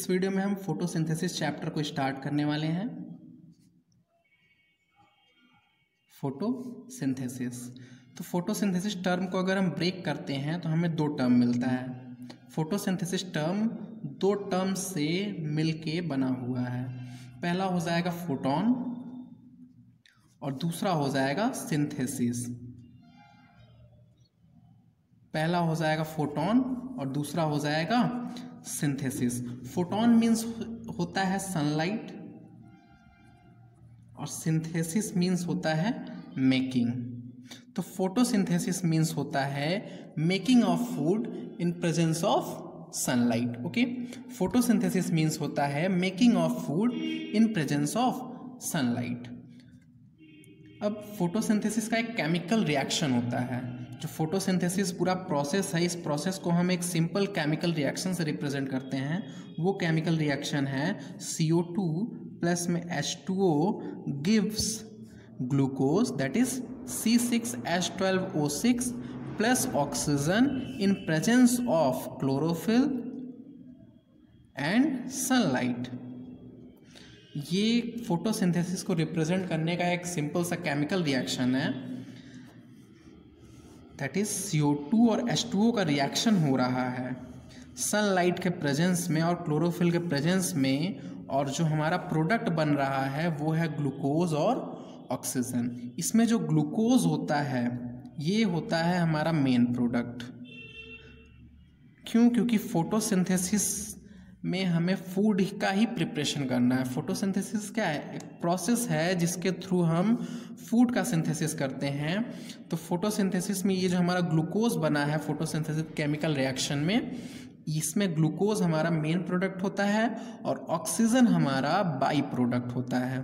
इस वीडियो में हम फोटोसिंथेसिस चैप्टर को स्टार्ट करने वाले हैं। फोटोसिंथेसिस, तो फोटोसिंथेसिस टर्म को अगर हम ब्रेक करते हैं तो हमें दो टर्म मिलता है। फोटोसिंथेसिस टर्म दो टर्म से मिलके बना हुआ है। पहला हो जाएगा फोटोन और दूसरा हो जाएगा सिंथेसिस। पहला हो जाएगा फोटोन और दूसरा हो जाएगा सिंथेसिस। फोटोन मीन्स होता है सनलाइट और सिंथेसिस मीन्स होता है मेकिंग। तो फोटोसिंथेसिस मीन्स होता है making of food in presence of sunlight. Okay, photosynthesis means होता है making of food in presence of sunlight. अब फोटोसिंथेसिस का एक केमिकल रिएक्शन होता है। जो फोटोसिंथेसिस पूरा प्रोसेस है, इस प्रोसेस को हम एक सिंपल केमिकल रिएक्शन से रिप्रेजेंट करते हैं। वो केमिकल रिएक्शन है CO2 प्लस में H2O gives glucose, that is C6H12O6 plus oxygen in presence of chlorophyll and sunlight. ये फोटोसिंथेसिस को रिप्रेजेंट करने का एक सिंपल सा केमिकल रिएक्शन है, दैट इज CO2 और H2O का रिएक्शन हो रहा है सनलाइट के प्रेजेंस में और क्लोरोफिल के प्रेजेंस में, और जो हमारा प्रोडक्ट बन रहा है वो है ग्लूकोज और ऑक्सीजन। इसमें जो ग्लूकोज होता है ये होता है हमारा मेन प्रोडक्ट। क्यों? क्योंकि फोटोसिंथेसिस में हमें फूड का ही प्रिपरेशन करना है। फोटोसिंथेसिस क्या है? एक प्रोसेस है जिसके थ्रू हम फूड का सिंथेसिस करते हैं। तो फोटोसिंथेसिस में ये जो हमारा ग्लूकोज बना है फोटोसिंथेसिस केमिकल रिएक्शन में, इसमें ग्लूकोज हमारा मेन प्रोडक्ट होता है और ऑक्सीजन हमारा बाई प्रोडक्ट होता है।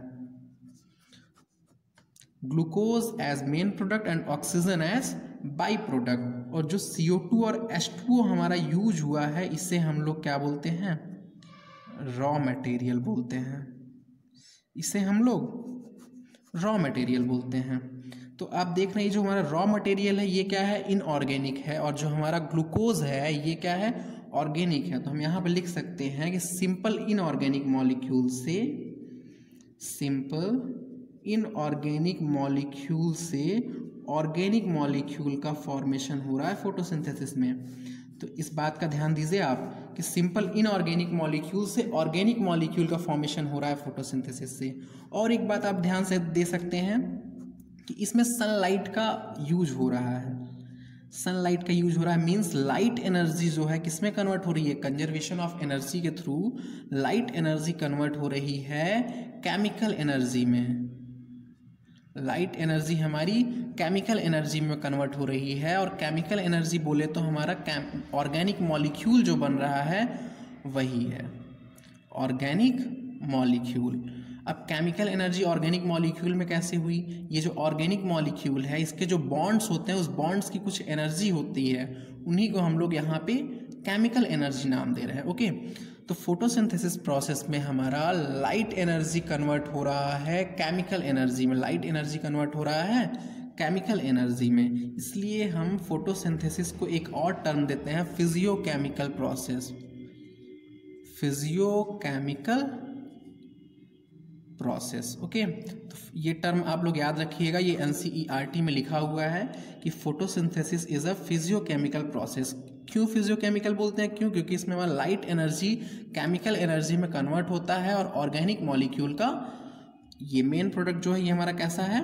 Glucose as main product and oxygen as by product. और जो CO2 और H2O हमारा यूज हुआ है, इसे हम लोग क्या बोलते हैं? रॉ मटेरियल बोलते हैं। इसे हम लोग रॉ मटेरियल बोलते हैं। तो आप देख रहे हैं जो हमारा रॉ मटेरियल है ये क्या है? इनऑर्गेनिक है। और जो हमारा ग्लूकोज है ये क्या है? ऑर्गेनिक है। तो हम यहाँ पे लिख सकते हैं कि सिंपल इनऑर्गेनिक मॉलिक्यूल से, सिंपल इनऑर्गेनिक मॉलिक्यूल से ऑर्गेनिक मॉलिक्यूल का फॉर्मेशन हो रहा है फोटोसिंथेसिस में। तो इस बात का ध्यान दीजिए आप कि सिंपल इनऑर्गेनिक मॉलिक्यूल से ऑर्गेनिक मॉलिक्यूल का फॉर्मेशन हो रहा है फोटोसिंथेसिस से। और एक बात आप ध्यान से दे सकते हैं कि इसमें सनलाइट का यूज हो रहा है। सनलाइट का यूज हो रहा है मीन्स लाइट एनर्जी जो है किसमें कन्वर्ट हो रही है? कंजर्वेशन ऑफ एनर्जी के थ्रू लाइट एनर्जी कन्वर्ट हो रही है केमिकल एनर्जी में। लाइट एनर्जी हमारी केमिकल एनर्जी में कन्वर्ट हो रही है। और केमिकल एनर्जी बोले तो हमारा ऑर्गेनिक मॉलिक्यूल जो बन रहा है वही है ऑर्गेनिक मॉलिक्यूल। अब केमिकल एनर्जी ऑर्गेनिक मॉलिक्यूल में कैसे हुई? ये जो ऑर्गेनिक मॉलिक्यूल है इसके जो बॉन्ड्स होते हैं उस बॉन्ड्स की कुछ एनर्जी होती है, उन्हीं को हम लोग यहाँ पे केमिकल एनर्जी नाम दे रहे हैं। ओके, तो फोटोसिंथेसिस प्रोसेस में हमारा लाइट एनर्जी कन्वर्ट हो रहा है केमिकल एनर्जी में। लाइट एनर्जी कन्वर्ट हो रहा है केमिकल एनर्जी में। इसलिए हम फोटोसिंथेसिस को एक और टर्म देते हैं physiochemical process. Physiochemical process. Okay, तो ये टर्म आप लोग याद रखिएगा, ये NCERT में लिखा हुआ है कि photosynthesis is a physiochemical process. क्यों फिजियोकेमिकल बोलते हैं? क्यों? क्योंकि इसमें हमारा लाइट एनर्जी केमिकल एनर्जी में कन्वर्ट होता है और ऑर्गेनिक मॉलिक्यूल का ये मेन प्रोडक्ट जो है ये हमारा कैसा है?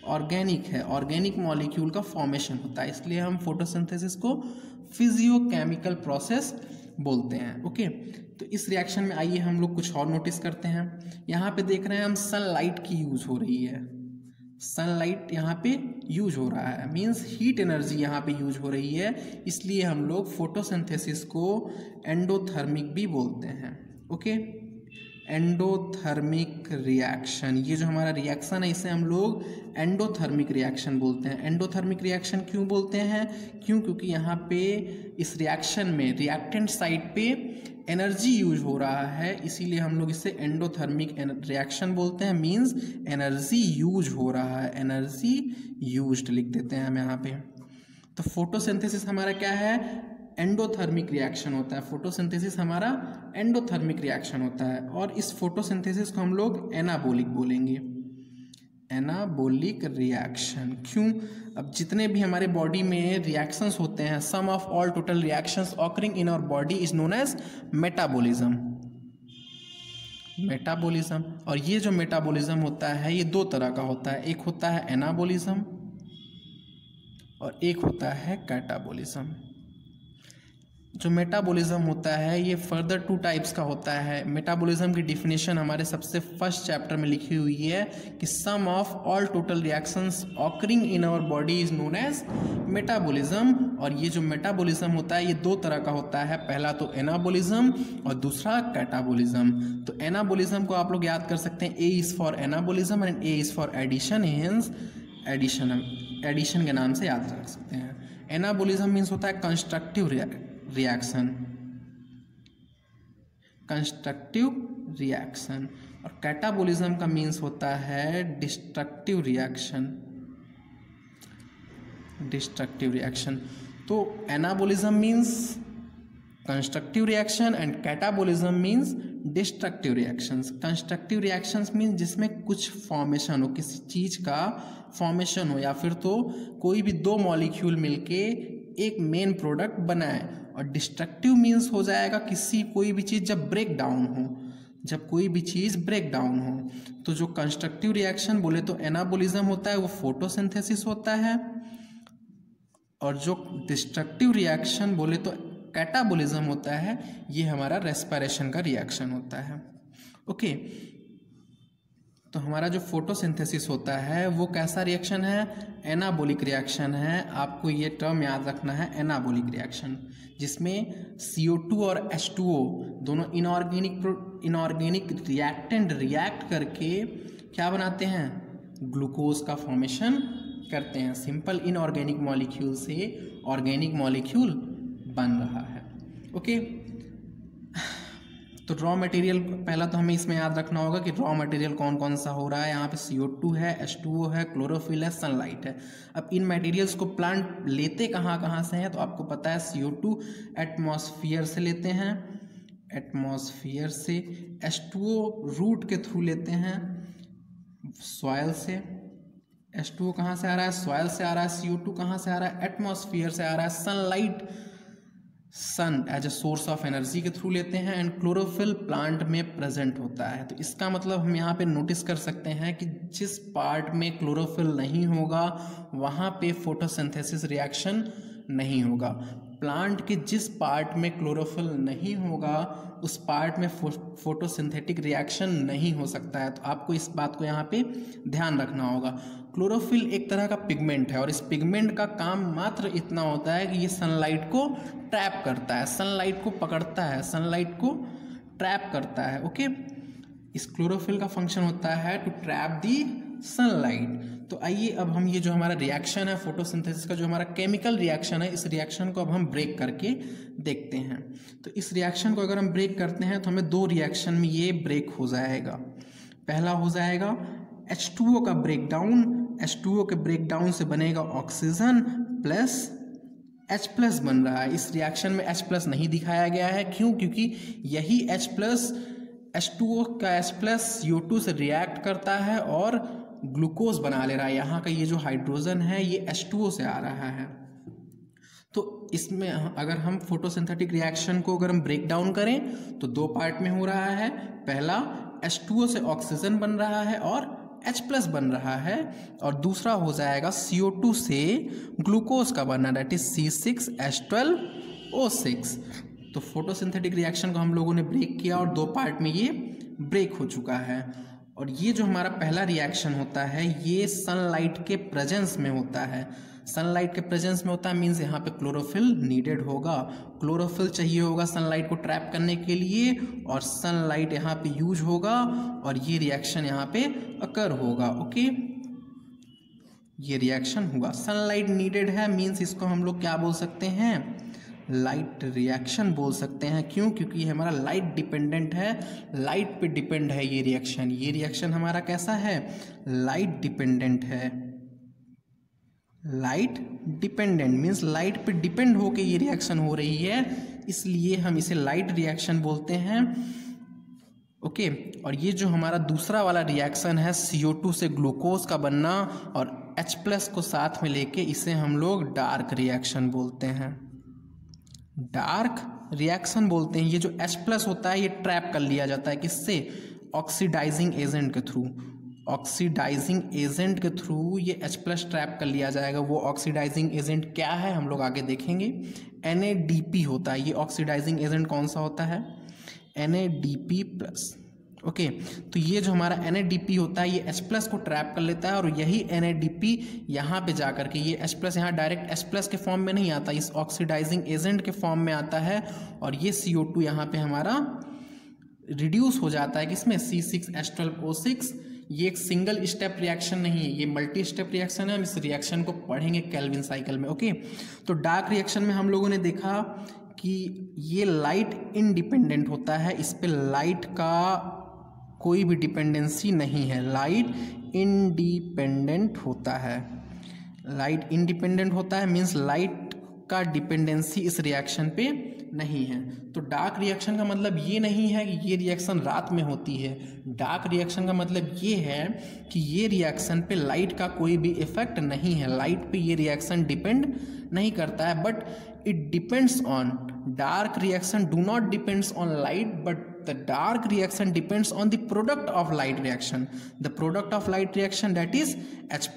ऑर्गेनिक है। ऑर्गेनिक मॉलिक्यूल का फॉर्मेशन होता है, इसलिए हम फोटोसिंथेसिस को फिजियोकेमिकल प्रोसेस बोलते हैं। ओके, तो इस रिएक्शन में आइए हम लोग कुछ और नोटिस करते हैं। यहाँ पे देख रहे हैं हम सनलाइट की यूज हो रही है। सनलाइट यहाँ पे यूज हो रहा है मीन्स हीट एनर्जी यहाँ पे यूज हो रही है, इसलिए हम लोग फोटोसिंथेसिस को एंडोथर्मिक भी बोलते हैं। ओके, एंडोथर्मिक रिएक्शन, ये जो हमारा रिएक्शन है इसे हम लोग एंडोथर्मिक रिएक्शन बोलते हैं। एंडोथर्मिक रिएक्शन क्यों बोलते हैं? क्यों? क्योंकि यहाँ पे इस रिएक्शन में रिएक्टेंट साइड पे एनर्जी यूज हो रहा है, इसीलिए हम लोग इसे एंडोथर्मिक रिएक्शन बोलते हैं। मीन्स एनर्जी यूज हो रहा है, एनर्जी यूज्ड लिख देते हैं हम यहाँ पे। तो फोटोसिंथेसिस हमारा क्या है? एंडोथर्मिक रिएक्शन होता है। फोटोसिंथेसिस हमारा एंडोथर्मिक रिएक्शन होता है और इस फोटोसिंथेसिस को हम लोग एनाबोलिक बोलेंगे, एनाबोलिक रिएक्शन। क्यों? अब जितने भी हमारे बॉडी में रिएक्शंस होते हैं, sum of all total reactions occurring in our body is known as metabolism, metabolism. और ये जो मेटाबॉलिज्म होता है ये दो तरह का होता है, एक होता है एनाबॉलिज्म और एक होता है कैटाबॉलिज्म। जो मेटाबॉलिज्म होता है ये फर्दर टू टाइप्स का होता है। मेटाबॉलिज्म की डिफिनेशन हमारे सबसे फर्स्ट चैप्टर में लिखी हुई है कि sum of all total reactions occurring in our body is known as metabolism. और ये जो मेटाबॉलिज्म होता है ये दो तरह का होता है, पहला तो एनाबॉलिज्म और दूसरा कैटाबॉलिज्म। तो एनाबॉलिज्म को आप लोग याद कर सकते हैं, A is for anabolism and A is for addition, hence addition के नाम से याद रख सकते हैं। एनाबॉलिज्म मीन्स होता है कंस्ट्रक्टिव रिएक्शन, कंस्ट्रक्टिव रिएक्शन। और कैटाबॉलिज्म का मीन्स होता है डिस्ट्रक्टिव रिएक्शन, डिस्ट्रक्टिव रिएक्शन। तो anabolism means constructive reaction and catabolism means destructive reactions. Constructive reactions means जिसमें कुछ फॉर्मेशन हो, किसी चीज़ का फॉर्मेशन हो, या फिर तो कोई भी दो मॉलिक्यूल मिलके एक मेन प्रोडक्ट बनाए। और डिस्ट्रक्टिव मीन्स हो जाएगा कोई भी चीज़ जब ब्रेक डाउन हो, जब कोई भी चीज़ ब्रेक डाउन हो। तो जो कंस्ट्रक्टिव रिएक्शन बोले तो एनाबॉलिज्म होता है वो फोटोसिंथेसिस होता है, और जो डिस्ट्रक्टिव रिएक्शन बोले तो कैटाबॉलिज्म होता है, ये हमारा रेस्पिरेशन का रिएक्शन होता है। ओके, तो हमारा जो फोटोसिंथेसिस होता है वो कैसा रिएक्शन है? एनाबॉलिक रिएक्शन है। आपको ये टर्म याद रखना है, एनाबॉलिक रिएक्शन, जिसमें CO2 और H2O दोनों इनऑर्गेनिक रिएक्टेंट रिएक्ट करके क्या बनाते हैं? ग्लूकोज का फॉर्मेशन करते हैं। सिंपल इनऑर्गेनिक मॉलिक्यूल से ऑर्गेनिक मॉलिक्यूल बन रहा है। ओके, तो रॉ मटेरियल पहला तो हमें इसमें याद रखना होगा कि रॉ मटेरियल कौन कौन सा हो रहा है। यहाँ पे CO2 है, H2O है, क्लोरोफिल है, सनलाइट है। अब इन मटेरियल्स को प्लांट लेते कहाँ से हैं? तो आपको पता है CO2 एटमॉस्फेयर से लेते हैं, एटमॉस्फेयर से। H2O रूट के थ्रू लेते हैं, सॉइल से। H2O कहाँ से आ रहा है? सॉइल से आ रहा है। CO2 कहाँ से आ रहा है? एटमॉस्फेयर से आ रहा है। Sunlight, sun as a source of energy के थ्रू लेते हैं। एंड क्लोरोफिल प्लांट में प्रेजेंट होता है। तो इसका मतलब हम यहाँ पे नोटिस कर सकते हैं कि जिस पार्ट में क्लोरोफिल नहीं होगा वहाँ पे फोटोसिंथेसिस रिएक्शन नहीं होगा। प्लांट के जिस पार्ट में क्लोरोफिल नहीं होगा उस पार्ट में फोटोसिंथेटिक रिएक्शन नहीं हो सकता है। तो आपको इस बात को यहाँ पे ध्यान रखना होगा। क्लोरोफिल एक तरह का पिगमेंट है और इस पिगमेंट का काम मात्र इतना होता है कि ये सनलाइट को ट्रैप करता है, सनलाइट को पकड़ता है, सनलाइट को ट्रैप करता है। ओके, इस क्लोरोफिल का फंक्शन होता है टू ट्रैप दी सनलाइट। तो आइए अब हम ये जो हमारा रिएक्शन है फोटोसिंथेसिस का, जो हमारा केमिकल रिएक्शन है, इस रिएक्शन को अब हम ब्रेक करके देखते हैं। तो इस रिएक्शन को अगर हम ब्रेक करते हैं तो हमें दो रिएक्शन में ये ब्रेक हो जाएगा। पहला हो जाएगा H2O का ब्रेकडाउन। H2O के ब्रेकडाउन से बनेगा ऑक्सीजन प्लस H+ बन रहा है। इस रिएक्शन में H+ नहीं दिखाया गया है। क्यों? क्योंकि यही H2O का H+ CO2 से रिएक्ट करता है और ग्लूकोज बना ले रहा है। यहाँ का ये जो हाइड्रोजन है ये H2O से आ रहा है। तो इसमें अगर हम फोटोसिंथेटिक रिएक्शन को अगर हम ब्रेक डाउन करें तो दो पार्ट में हो रहा है। पहला H2O से ऑक्सीजन बन रहा है और H+ बन रहा है, और दूसरा हो जाएगा CO2 से ग्लूकोज का बनना, दैट इज C6H12O6। तो फोटोसिंथेटिक रिएक्शन को हम लोगों ने ब्रेक किया और दो पार्ट में ये ब्रेक हो चुका है। और ये जो हमारा पहला रिएक्शन होता है ये सनलाइट के प्रेजेंस में होता है। सनलाइट के प्रेजेंस में होता है मीन्स यहाँ पे क्लोरोफिल नीडेड होगा। क्लोरोफिल चाहिए होगा सनलाइट को ट्रैप करने के लिए, और सनलाइट यहाँ पे यूज होगा और ये रिएक्शन यहाँ पे अकर होगा। ओके, ये रिएक्शन हुआ। सनलाइट नीडेड है मीन्स इसको हम लोग क्या बोल सकते हैं? लाइट रिएक्शन बोल सकते हैं। क्यों? क्योंकि हमारा लाइट डिपेंडेंट है, लाइट पे डिपेंड है ये रिएक्शन। ये रिएक्शन हमारा कैसा है? लाइट डिपेंडेंट है। लाइट डिपेंडेंट मीन्स लाइट पे डिपेंड होके ये रिएक्शन हो रही है, इसलिए हम इसे लाइट रिएक्शन बोलते हैं। ओके और ये जो हमारा दूसरा वाला रिएक्शन है CO2 से ग्लूकोज का बनना और H+ को साथ में लेके, इसे हम लोग डार्क रिएक्शन बोलते हैं। डार्क रिएक्शन बोलते हैं। ये जो H+ होता है ये ट्रैप कर लिया जाता है किससे? ऑक्सीडाइजिंग एजेंट के थ्रू। ऑक्सीडाइजिंग एजेंट के थ्रू ये H+ ट्रैप कर लिया जाएगा। वो ऑक्सीडाइजिंग एजेंट क्या है हम लोग आगे देखेंगे। NADP होता है। ये ऑक्सीडाइजिंग एजेंट कौन सा होता है? NADP+। ओके तो ये जो हमारा NADP होता है ये H+ को ट्रैप कर लेता है और यही NADP यहाँ पे जा कर के ये H+ यहाँ डायरेक्ट H+ के फॉर्म में नहीं आता, इस ऑक्सीडाइजिंग एजेंट के फॉर्म में आता है और ये CO2 यहाँ पे हमारा रिड्यूस हो जाता है किसमें? C6H12O6। ये एक सिंगल स्टेप रिएक्शन नहीं है, ये मल्टी स्टेप रिएक्शन है। हम इस रिएक्शन को पढ़ेंगे केल्विन साइकिल में। ओके तो डार्क रिएक्शन में हम लोगों ने देखा कि ये लाइट इंडिपेंडेंट होता है, इस पे लाइट का कोई भी डिपेंडेंसी नहीं है, लाइट इंडिपेंडेंट होता है। लाइट इंडिपेंडेंट होता है मीन्स लाइट का डिपेंडेंसी इस रिएक्शन पे नहीं है। तो डार्क रिएक्शन का मतलब ये नहीं है कि ये रिएक्शन रात में होती है। डार्क रिएक्शन का मतलब ये है कि ये रिएक्शन पे लाइट का कोई भी इफेक्ट नहीं है, लाइट पे ये रिएक्शन डिपेंड नहीं करता है। But it depends on, dark reaction do not depends on light, but the dark reaction depends on the product of light reaction. The product of light reaction that is H+.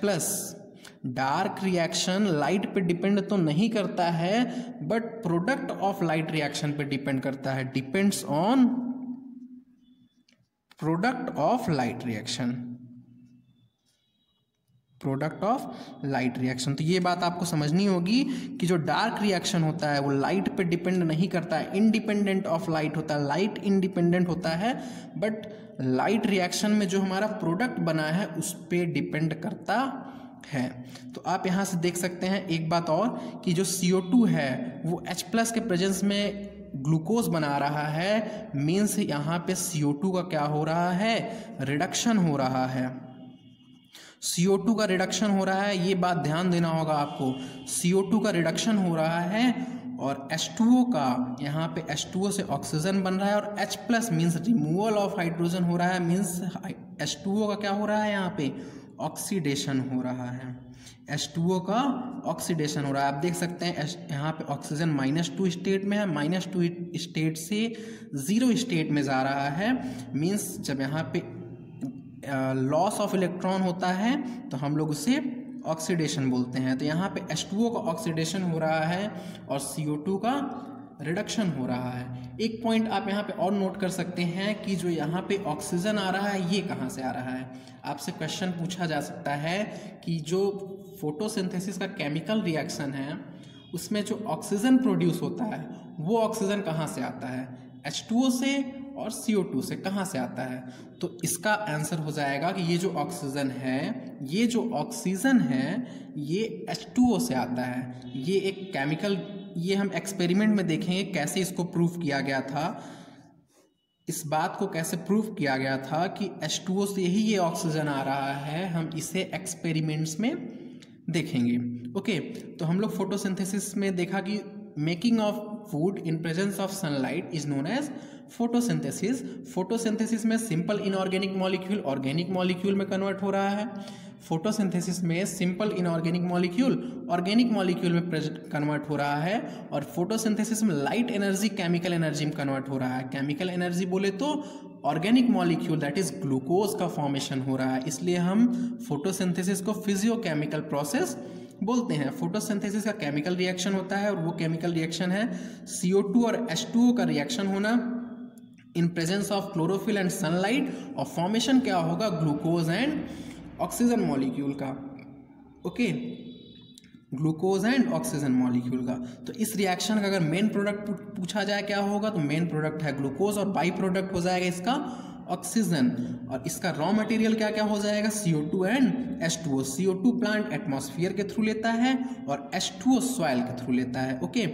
Dark reaction light पे depend तो नहीं करता है but product of light reaction पे depend करता है, depends on product of light reaction, product of light reaction. तो ये बात आपको समझनी होगी कि जो डार्क रिएक्शन होता है वो लाइट पे डिपेंड नहीं करता है, इंडिपेंडेंट ऑफ लाइट होता है, लाइट इंडिपेंडेंट होता है। बट लाइट रिएक्शन में जो हमारा प्रोडक्ट बना है उस पर डिपेंड करता है। तो आप यहाँ से देख सकते हैं एक बात और कि जो CO2 है वो H+ के प्रेजेंस में ग्लूकोज बना रहा है, मीन्स यहाँ पे CO2 का क्या हो रहा है? रिडक्शन हो रहा है। CO2 का रिडक्शन हो रहा है, ये बात ध्यान देना होगा आपको। CO2 का रिडक्शन हो रहा है और H2O का, यहाँ पे H2O से ऑक्सीजन बन रहा है और H+ means removal of hydrogen हो रहा है, मीन्स H2O का क्या हो रहा है? यहाँ पे ऑक्सीडेशन हो रहा है। H2O का ऑक्सीडेशन हो रहा है। आप देख सकते हैं यहाँ पे ऑक्सीजन -2 स्टेट में है, -2 स्टेट से 0 स्टेट में जा रहा है। मीन्स जब यहाँ पे लॉस ऑफ इलेक्ट्रॉन होता है तो हम लोग उसे ऑक्सीडेशन बोलते हैं। तो यहाँ पे H2O का ऑक्सीडेशन हो रहा है और CO2 का रिडक्शन हो रहा है। एक पॉइंट आप यहाँ पे और नोट कर सकते हैं कि जो यहाँ पे ऑक्सीजन आ रहा है ये कहाँ से आ रहा है। आपसे क्वेश्चन पूछा जा सकता है कि जो फोटोसिंथेसिस का केमिकल रिएक्शन है उसमें जो ऑक्सीजन प्रोड्यूस होता है वो ऑक्सीजन कहाँ से आता है? H2O से और CO2 से कहाँ से आता है? तो इसका आंसर हो जाएगा कि ये जो ऑक्सीजन है, ये जो ऑक्सीजन है ये H2O से आता है। ये एक केमिकल, ये हम एक्सपेरिमेंट में देखेंगे कैसे इसको प्रूफ किया गया था। इस बात को कैसे प्रूफ किया गया था कि H2O से ही ये ऑक्सीजन आ रहा है, हम इसे एक्सपेरिमेंट्स में देखेंगे। ओके तो हम लोग फोटोसिंथेसिस में देखा कि making of food in presence of sunlight is known as photosynthesis. Photosynthesis में simple inorganic molecule organic molecule में कन्वर्ट हो रहा है। फोटोसिंथेसिस में simple inorganic molecule organic molecule में कन्वर्ट हो रहा है और फोटोसिंथेसिस में लाइट एनर्जी केमिकल एनर्जी में कन्वर्ट हो रहा है। केमिकल एनर्जी बोले तो organic molecule that is glucose का फॉर्मेशन हो रहा है, इसलिए हम फोटोसिंथेसिस को फिजियोकेमिकल प्रोसेस बोलते हैं। फोटोसिंथेसिस का केमिकल रिएक्शन होता है और वो केमिकल रिएक्शन है CO2 और H2O का रिएक्शन होना इन presence of chlorophyll and sunlight, और फॉर्मेशन क्या होगा? ग्लूकोज एंड ऑक्सीजन मॉलिक्यूल का। Okay glucose and oxygen molecule का। तो इस रिएक्शन का अगर मेन प्रोडक्ट पूछा जाए क्या होगा तो मेन प्रोडक्ट है ग्लूकोज और बाई प्रोडक्ट हो जाएगा इसका ऑक्सीजन, और इसका रॉ मटेरियल क्या क्या हो जाएगा? CO2 and H2O। CO2 plant atmosphere के थ्रू लेता है और H2O सॉइल के थ्रू लेता है। ओके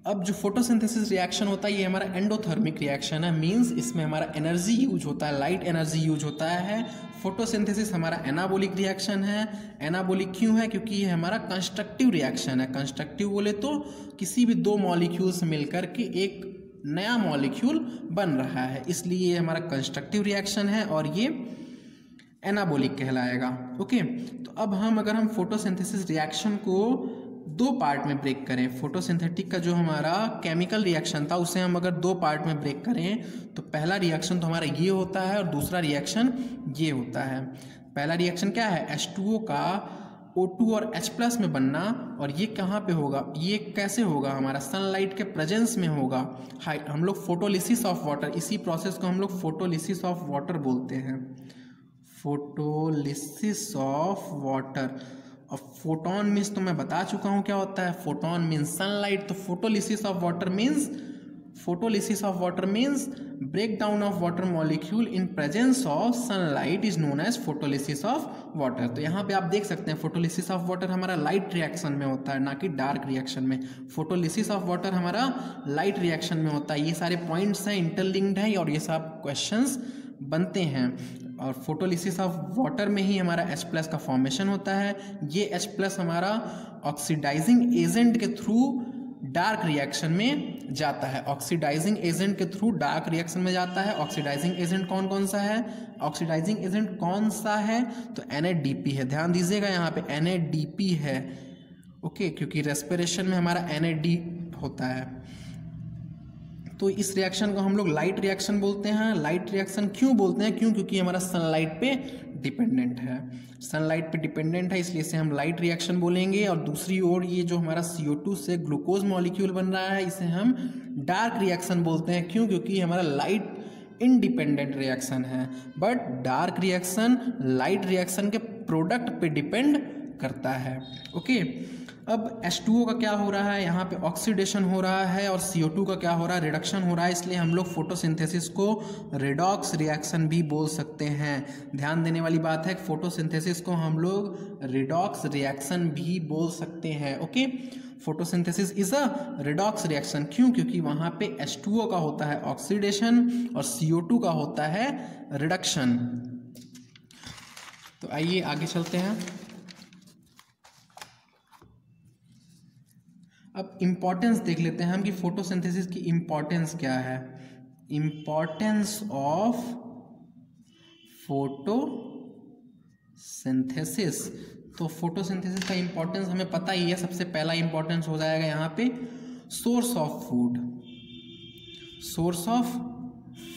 अब जो फोटोसिंथेसिस रिएक्शन होता है ये हमारा एंडोथर्मिक रिएक्शन है, मींस इसमें हमारा एनर्जी यूज होता है, लाइट एनर्जी यूज होता है। फोटोसिंथेसिस हमारा एनाबोलिक रिएक्शन है। एनाबोलिक क्यों है? क्योंकि ये हमारा कंस्ट्रक्टिव रिएक्शन है। कंस्ट्रक्टिव बोले तो किसी भी दो मॉलिक्यूल्स मिलकर के एक नया मॉलिक्यूल बन रहा है, इसलिए ये हमारा कंस्ट्रक्टिव रिएक्शन है और ये एनाबोलिक कहलाएगा। ओके, तो अब अगर हम फोटोसिंथेसिस रिएक्शन को दो पार्ट में ब्रेक करें, फोटोसिंथेटिक का जो हमारा केमिकल रिएक्शन था उसे हम अगर दो पार्ट में ब्रेक करें तो पहला रिएक्शन तो हमारा ये होता है और दूसरा रिएक्शन ये होता है। पहला रिएक्शन क्या है? H2O का O2 और H+ में बनना, और ये कहाँ पे होगा? ये कैसे होगा? हमारा सनलाइट के प्रेजेंस में होगा। हम लोग फोटोलिसिस ऑफ वाटर, इसी प्रोसेस को हम लोग फोटोलिसिस ऑफ वाटर बोलते हैं, फोटोलिसिस ऑफ वाटर। और फोटोन मीन्स तो मैं बता चुका हूँ क्या होता है। फोटोन मीन्स सनलाइट, तो photolysis of water means break down of water molecule in presence of sunlight is known as photolysis of water. तो यहाँ पे आप देख सकते हैं फोटोलिसिस ऑफ वाटर हमारा लाइट रिएक्शन में होता है, ना कि डार्क रिएक्शन में। फोटोलिसिस ऑफ वाटर हमारा लाइट रिएक्शन में होता है। ये सारे पॉइंट्स हैं, इंटरलिंक्ड हैं और ये सब क्वेश्चंस बनते हैं। और फोटोलिसिस ऑफ वाटर में ही हमारा H+ का फॉर्मेशन होता है। ये H+ हमारा ऑक्सीडाइजिंग एजेंट के थ्रू डार्क रिएक्शन में जाता है। ऑक्सीडाइजिंग एजेंट के थ्रू डार्क रिएक्शन में जाता है। ऑक्सीडाइजिंग एजेंट कौन कौन सा है? ऑक्सीडाइजिंग एजेंट कौन सा है? तो NADP है। ध्यान दीजिएगा यहाँ पे NADP है। ओके, क्योंकि रेस्पिरेशन में हमारा NAD होता है। तो इस रिएक्शन को हम लोग लाइट रिएक्शन बोलते हैं। लाइट रिएक्शन क्यों बोलते हैं? क्योंकि हमारा सनलाइट पे डिपेंडेंट है। सनलाइट पे डिपेंडेंट है इसलिए इसे हम लाइट रिएक्शन बोलेंगे। और दूसरी ओर ये जो हमारा CO2 से ग्लूकोज मॉलिक्यूल बन रहा है इसे हम डार्क रिएक्शन बोलते हैं। क्यों? क्योंकि हमारा लाइट इंडिपेंडेंट रिएक्शन है। But dark reaction light reaction के प्रोडक्ट पे डिपेंड करता है। ओके, अब H2O का क्या हो रहा है? यहाँ पे ऑक्सीडेशन हो रहा है और CO2 का क्या हो रहा है? रिडक्शन हो रहा है। इसलिए हम लोग फोटोसिंथेसिस को रिडॉक्स रिएक्शन भी बोल सकते हैं। ध्यान देने वाली बात है, फोटोसिंथेसिस को हम लोग रिडॉक्स रिएक्शन भी बोल सकते हैं। Okay, photosynthesis is a redox reaction. क्यों? क्योंकि वहाँ पे H2O का होता है ऑक्सीडेशन और CO2 का होता है रिडक्शन। तो आइए आगे चलते हैं। अब इम्पॉर्टेंस देख लेते हैं हम कि फोटोसिंथेसिस की इम्पॉर्टेंस क्या है। इम्पॉर्टेंस ऑफ फोटोसिंथेसिस, तो फोटोसिंथेसिस का इम्पॉर्टेंस हमें पता ही है। सबसे पहला इम्पॉर्टेंस हो जाएगा यहाँ पे source of food. Source of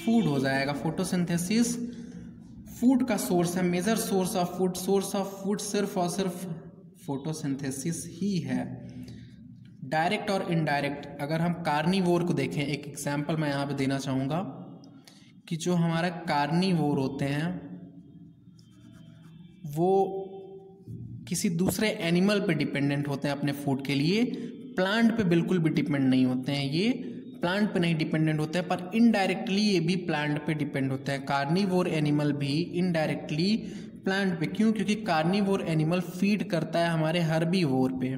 food हो जाएगा। फोटोसिंथेसिस फूड का सोर्स है, major source of food. Source of food सिर्फ और सिर्फ फोटोसिंथेसिस ही है। डायरेक्ट और इनडायरेक्ट अगर हम कार्निवोर को देखें, एक एग्जांपल मैं यहाँ पे देना चाहूँगा कि जो हमारा कार्निवोर होते हैं वो किसी दूसरे एनिमल पे डिपेंडेंट होते हैं अपने फूड के लिए। प्लांट पे बिल्कुल भी डिपेंड नहीं होते हैं। ये प्लांट पे नहीं डिपेंडेंट होते हैं, पर इनडायरेक्टली ये भी प्लांट पे डिपेंड होते हैं। कार्निवोर एनिमल भी इनडायरेक्टली प्लांट पे। क्यों? क्योंकि कार्निवोर एनिमल फीड करता है हमारे हर्बीवोर पे।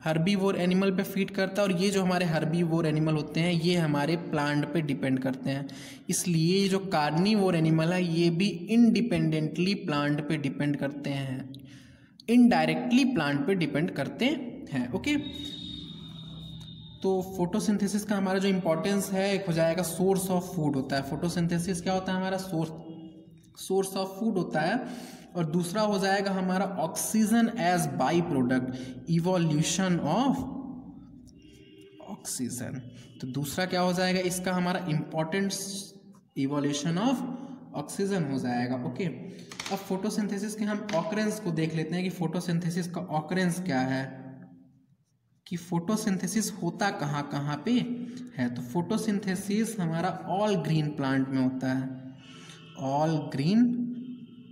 हर्बीवोर एनिमल पे फीड करता है और ये जो हमारे हर्बीवोर एनिमल होते हैं ये हमारे प्लांट पे डिपेंड करते हैं। इसलिए जो कार्निवोर एनिमल है ये भी इंडिपेंडेंटली प्लांट पे डिपेंड करते हैं, इनडायरेक्टली प्लांट पे डिपेंड करते हैं। ओके, तो फोटोसिंथेसिस का हमारा जो इम्पोर्टेंस है एक हो जाएगा सोर्स ऑफ फूड होता है। फोटोसिंथेसिस क्या होता है? हमारा सोर्स ऑफ फूड होता है। और दूसरा हो जाएगा हमारा oxygen as by product, evolution of oxygen. तो दूसरा क्या हो जाएगा इसका? हमारा इम्पोर्टेंट इवोल्यूशन ऑफ ऑक्सीजन हो जाएगा। ओके, अब फोटोसिंथेसिस के हम ऑकरेंस को देख लेते हैं कि फोटोसिंथेसिस का ऑकरेंस क्या है, कि फोटोसिंथेसिस होता कहाँ कहाँ पे है। तो फोटोसिंथेसिस हमारा ऑल ग्रीन प्लांट में होता है, ऑल ग्रीन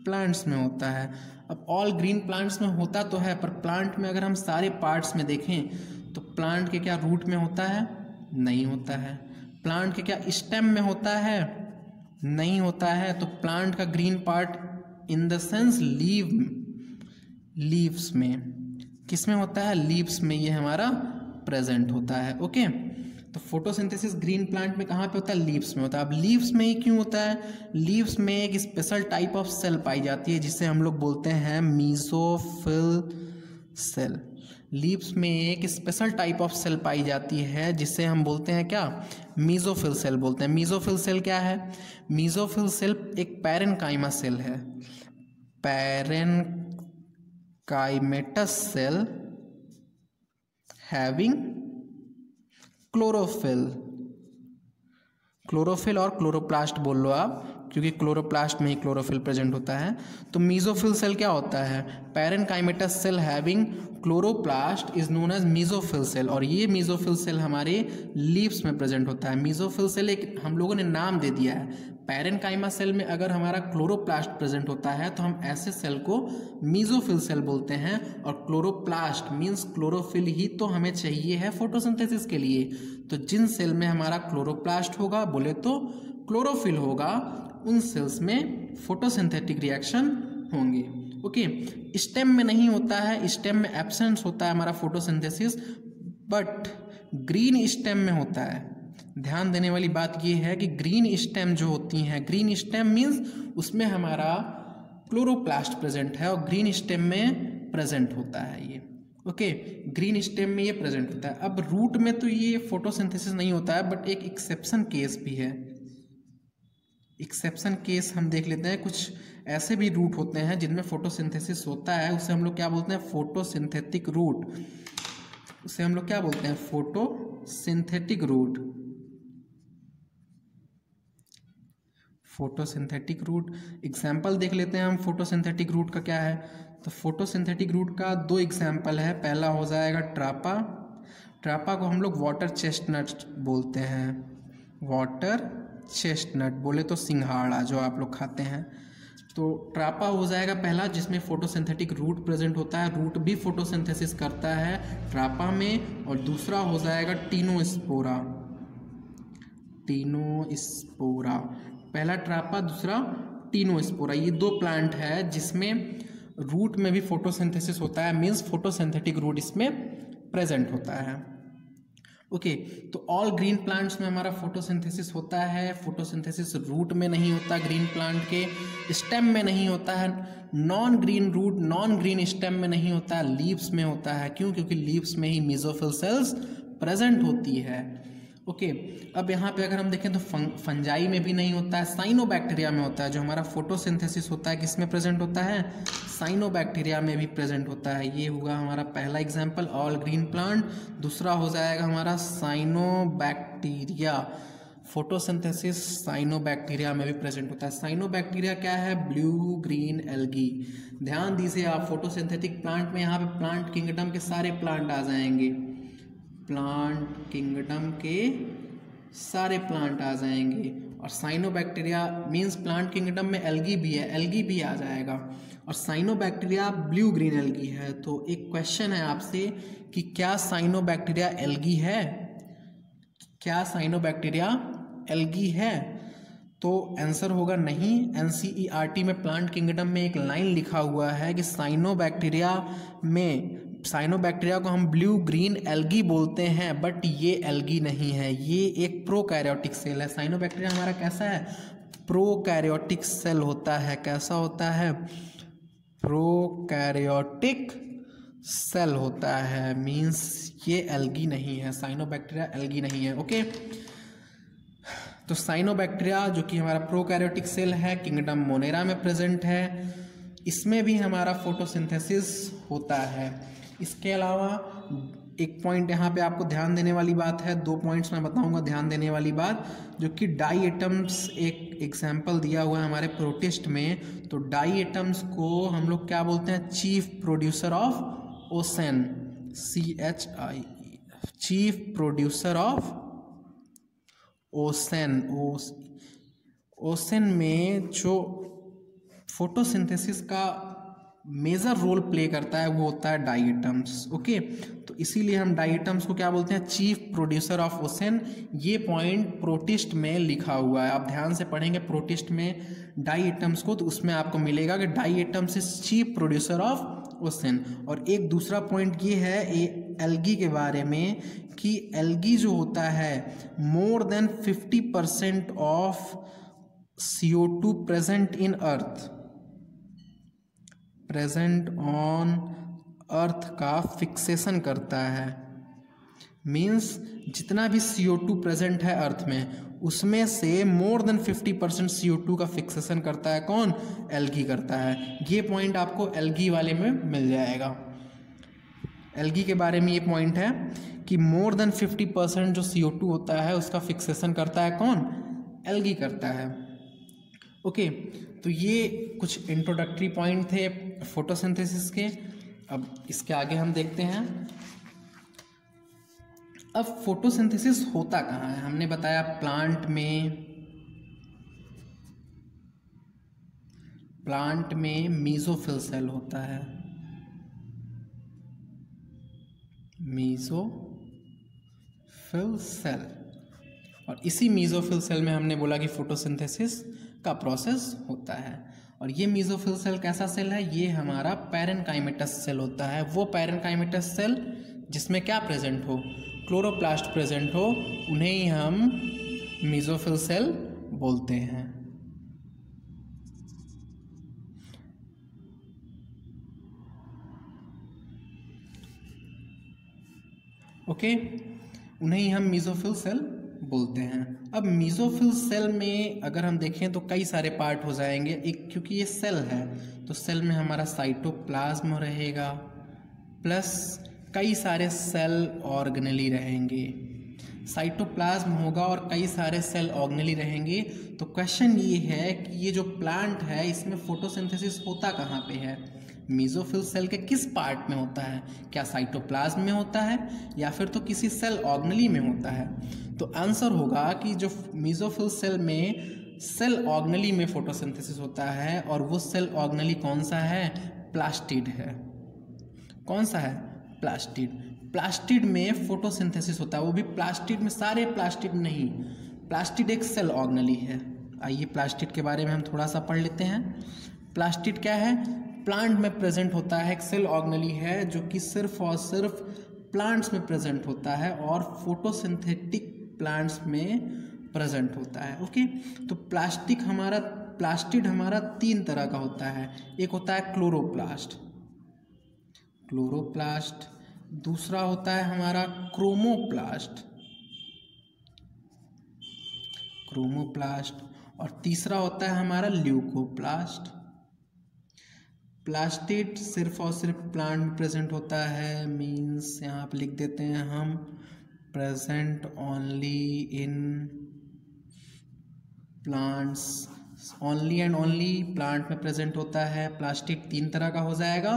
प्लांट्स में होता है। अब ऑल ग्रीन प्लांट्स में होता तो है, पर प्लांट में अगर हम सारे पार्ट्स में देखें तो प्लांट के क्या रूट में होता है? नहीं होता है। प्लांट के क्या स्टेम में होता है? नहीं होता है। तो प्लांट का green part in the sense leaves में, किस में होता है? लीव्स में ये हमारा प्रेजेंट होता है। ओके, तो फोटोसिंथेसिस ग्रीन प्लांट में कहाँ पे होता है? लीव्स में होता है। अब लीव्स में ही क्यों होता है? लीव्स में एक स्पेशल टाइप ऑफ सेल पाई जाती है जिसे हम लोग बोलते हैं मीजोफिल सेल। लीव्स में एक स्पेशल टाइप ऑफ सेल पाई जाती है जिसे हम बोलते हैं क्या? मीजोफिल सेल बोलते हैं। मीजोफिल सेल क्या है? मीजोफिल सेल एक पैरेनकाइमा सेल है। पैरेनकाइमेटस सेल हैविंग क्लोरोफिल और क्लोरोप्लास्ट बोल लो आप, क्योंकि क्लोरोप्लास्ट में ही क्लोरोफिल प्रेजेंट होता है। तो मीजोफिल सेल क्या होता है? Parenchymatous cell having chloroplast is known as mesophyll cell, और ये मीजोफिल सेल हमारे लीव्स में प्रेजेंट होता है। मीजोफिल सेल एक हम लोगों ने नाम दे दिया है। पैरेनकाइमा सेल में अगर हमारा क्लोरोप्लास्ट प्रेजेंट होता है तो हम ऐसे सेल को मीजोफिल सेल बोलते हैं, और क्लोरोप्लास्ट मीन्स क्लोरोफिल ही तो हमें चाहिए है फोटोसिंथेसिस के लिए। तो जिन सेल में हमारा क्लोरोप्लास्ट होगा, बोले तो क्लोरोफिल होगा, उन सेल्स में फोटोसिंथेटिक रिएक्शन होंगे। ओके, स्टेम में नहीं होता है, स्टेम में एब्सेंस होता है हमारा फोटोसिंथेसिस, बट ग्रीन स्टेम में होता है। ध्यान देने वाली बात यह है कि ग्रीन स्टेम जो होती हैं, ग्रीन स्टेम मीन्स उसमें हमारा क्लोरोप्लास्ट प्रेजेंट है और ग्रीन स्टेम में प्रेजेंट होता है ये। ओके, ग्रीन स्टेम में ये प्रेजेंट होता है। अब रूट में तो ये फोटोसिंथेसिस नहीं होता है, बट एक एक्सेप्शन केस भी है। एक्सेप्शन केस हम देख लेते हैं। कुछ ऐसे भी रूट होते हैं जिनमें फोटोसिंथेसिस होता है, उसे हम लोग क्या बोलते हैं? Photosynthetic root. उसे हम लोग क्या बोलते हैं? Photosynthetic root. Photosynthetic root example देख लेते हैं हम फोटोसिंथेटिक रूट का क्या है। तो फोटोसिंथेटिक रूट का दो एग्जाम्पल है। पहला हो जाएगा ट्रापा। ट्रापा को हम लोग वाटर चेस्टनट बोलते हैं। वाटर चेस्टनट बोले तो सिंघाड़ा जो आप लोग खाते हैं। तो ट्रापा हो जाएगा पहला, जिसमें फोटोसिंथेटिक रूट प्रेजेंट होता है। रूट भी फोटोसिंथेसिस करता है ट्रापा में। और दूसरा हो जाएगा टीनोस्पोरा। टीनोस्पोरा, पहला ट्रापा, दूसरा टीनोस्पोरा। ये दो प्लांट है जिसमें रूट में भी फोटोसिंथेसिस होता है, मीन्स फोटोसिंथेटिक रूट इसमें प्रेजेंट होता है। ओके, तो ऑल ग्रीन प्लांट्स में हमारा फोटोसिंथेसिस होता है। फोटोसिंथेसिस रूट में नहीं होता, ग्रीन प्लांट के स्टेम में नहीं होता है, non green root non green stem में नहीं होता है, लीव्स में होता है। क्यों? क्योंकि लीव्स में ही मेसोफिल सेल्स प्रेजेंट होती है। ओके, अब यहाँ पे अगर हम देखें तो फंजाई में भी नहीं होता है, साइनोबैक्टीरिया में होता है। जो हमारा फोटोसिंथेसिस होता है किस में प्रेजेंट होता है? साइनोबैक्टीरिया में भी प्रेजेंट होता है। ये होगा हमारा पहला एग्जाम्पल, ऑल ग्रीन प्लांट। दूसरा हो जाएगा हमारा साइनोबैक्टीरिया। फोटोसिंथेसिस साइनोबैक्टीरिया में भी प्रेजेंट होता है। साइनोबैक्टीरिया क्या है? Blue green algae. ध्यान दीजिए आप, फोटोसिंथेटिक प्लांट में यहाँ पे प्लांट किंगडम के सारे प्लांट आ जाएंगे। प्लांट किंगडम के सारे प्लांट आ जाएंगे। और साइनोबैक्टीरिया मीन्स प्लांट किंगडम में एल्गी भी है, एल्गी भी आ जाएगा। और साइनोबैक्टीरिया ब्लू ग्रीन एल्गी है। तो एक क्वेश्चन है आपसे कि क्या साइनोबैक्टीरिया एल्गी है? क्या साइनोबैक्टीरिया एल्गी है? तो आंसर होगा नहीं। एनसीईआरटी में प्लांट किंगडम में एक लाइन लिखा हुआ है कि साइनोबैक्टीरिया को हम ब्लू ग्रीन एल्गी बोलते हैं, बट ये एल्गी नहीं है, ये एक प्रोकैरियोटिक सेल है। साइनोबैक्टीरिया हमारा कैसा है? प्रोकैरियोटिक सेल होता है। कैसा होता है? प्रोकैरियोटिक सेल होता है, मीन्स ये एल्गी नहीं है। साइनोबैक्टीरिया एल्गी नहीं है। ओके, तो साइनोबैक्टीरिया जो कि हमारा प्रोकैरियोटिक सेल है, किंगडम मोनेरा में प्रेजेंट है, इसमें भी हमारा फोटोसिंथेसिस होता है। इसके अलावा एक पॉइंट यहाँ पे आपको ध्यान देने वाली बात है, दो पॉइंट्स मैं बताऊंगा ध्यान देने वाली बात, जो कि डाई एटम्स एक एग्जाम्पल दिया हुआ है हमारे प्रोटिस्ट में। तो डाई एटम्स को हम लोग क्या बोलते हैं? Chief producer of ocean, CHI, chief producer of ocean. Ocean में जो फोटोसिंथेसिस का मेजर रोल प्ले करता है वो होता है डाई एटम्स। ओके, तो इसीलिए हम डाई एटम्स को क्या बोलते हैं? Chief producer of ocean. ये पॉइंट प्रोटिस्ट में लिखा हुआ है, आप ध्यान से पढ़ेंगे प्रोटिस्ट में डाई एटम्स को, तो उसमें आपको मिलेगा कि diatoms is chief producer of ocean. और एक दूसरा पॉइंट ये है, एल्गी के बारे में कि एल्गी जो होता है more than 50% of CO2 present in earth, present on earth का फिक्सेशन करता है। मीन्स जितना भी CO2 प्रेजेंट है अर्थ में उसमें से मोर देन 50% CO2 का फिक्सेशन करता है कौन? एल्गी करता है। ये पॉइंट आपको एल्गी वाले में मिल जाएगा। एल्गी के बारे में ये पॉइंट है कि मोर देन 50% जो CO2 होता है उसका फिक्सेशन करता है कौन? एल्गी करता है। ओके, तो ये कुछ इंट्रोडक्टरी पॉइंट थे फोटोसिंथेसिस के। अब इसके आगे हम देखते हैं अब फोटोसिंथेसिस होता कहाँ है। हमने बताया प्लांट में मीजोफिल सेल होता है, मीजोफिल सेल, और इसी मीजोफिल सेल में हमने बोला कि फोटोसिंथेसिस का प्रोसेस होता है। और ये मीजोफिल सेल कैसा सेल है? ये हमारा पैरेनकाइमेटस सेल होता है। वो पैरेनकाइमेटस सेल जिसमें क्या प्रेजेंट हो? क्लोरोप्लास्ट प्रेजेंट हो, उन्हें ही हम मीजोफिल सेल बोलते हैं। ओके, उन्हें ही हम मीजोफिल सेल बोलते हैं। अब मीजोफिल सेल में अगर हम देखें तो कई सारे पार्ट हो जाएंगे। एक, क्योंकि ये सेल है तो सेल में हमारा साइटोप्लाज्म रहेगा प्लस कई सारे सेल ऑर्गेनेली रहेंगे। साइटोप्लाज्म होगा और कई सारे सेल ऑर्गेनेली रहेंगे। तो क्वेश्चन ये है कि ये जो प्लांट है इसमें फोटोसिंथेसिस होता कहाँ पे है? मीजोफिल सेल के किस पार्ट में होता है? क्या साइटोप्लाज्म में होता है या फिर तो किसी सेल ऑर्गेनेली में होता है? तो आंसर होगा कि जो मीजोफिल सेल में सेल ऑर्गेनेली में फोटोसिंथेसिस होता है, और वो सेल ऑर्गेनेली कौन सा है? प्लास्टिड है। कौन सा है? प्लास्टिड। प्लास्टिड में फोटोसिंथेसिस होता है, वो भी प्लास्टिड में सारे प्लास्टिड नहीं, प्लास्टिड एक सेल ऑर्गेनेली है। आइए प्लास्टिड के बारे में हम थोड़ा सा पढ़ लेते हैं। प्लास्टिड क्या है? प्लांट में प्रेजेंट होता है, एक सेल ऑर्गेनेली है जो कि सिर्फ और सिर्फ प्लांट्स में प्रेजेंट होता है और फोटोसिंथेटिक प्लांट्स में प्रेजेंट होता है। ओके, तो प्लास्टिड हमारा तीन तरह का होता है। एक होता है क्लोरोप्लास्ट, दूसरा होता है हमारा क्रोमोप्लास्ट, और तीसरा होता है हमारा ल्यूकोप्लास्ट। प्लास्टिड सिर्फ और सिर्फ प्लांट में प्रेजेंट होता है, मीन्स यहाँ पे लिख देते हैं हम present only in plants, only and only plant में प्रेजेंट होता है। प्लास्टिड तीन तरह का हो जाएगा,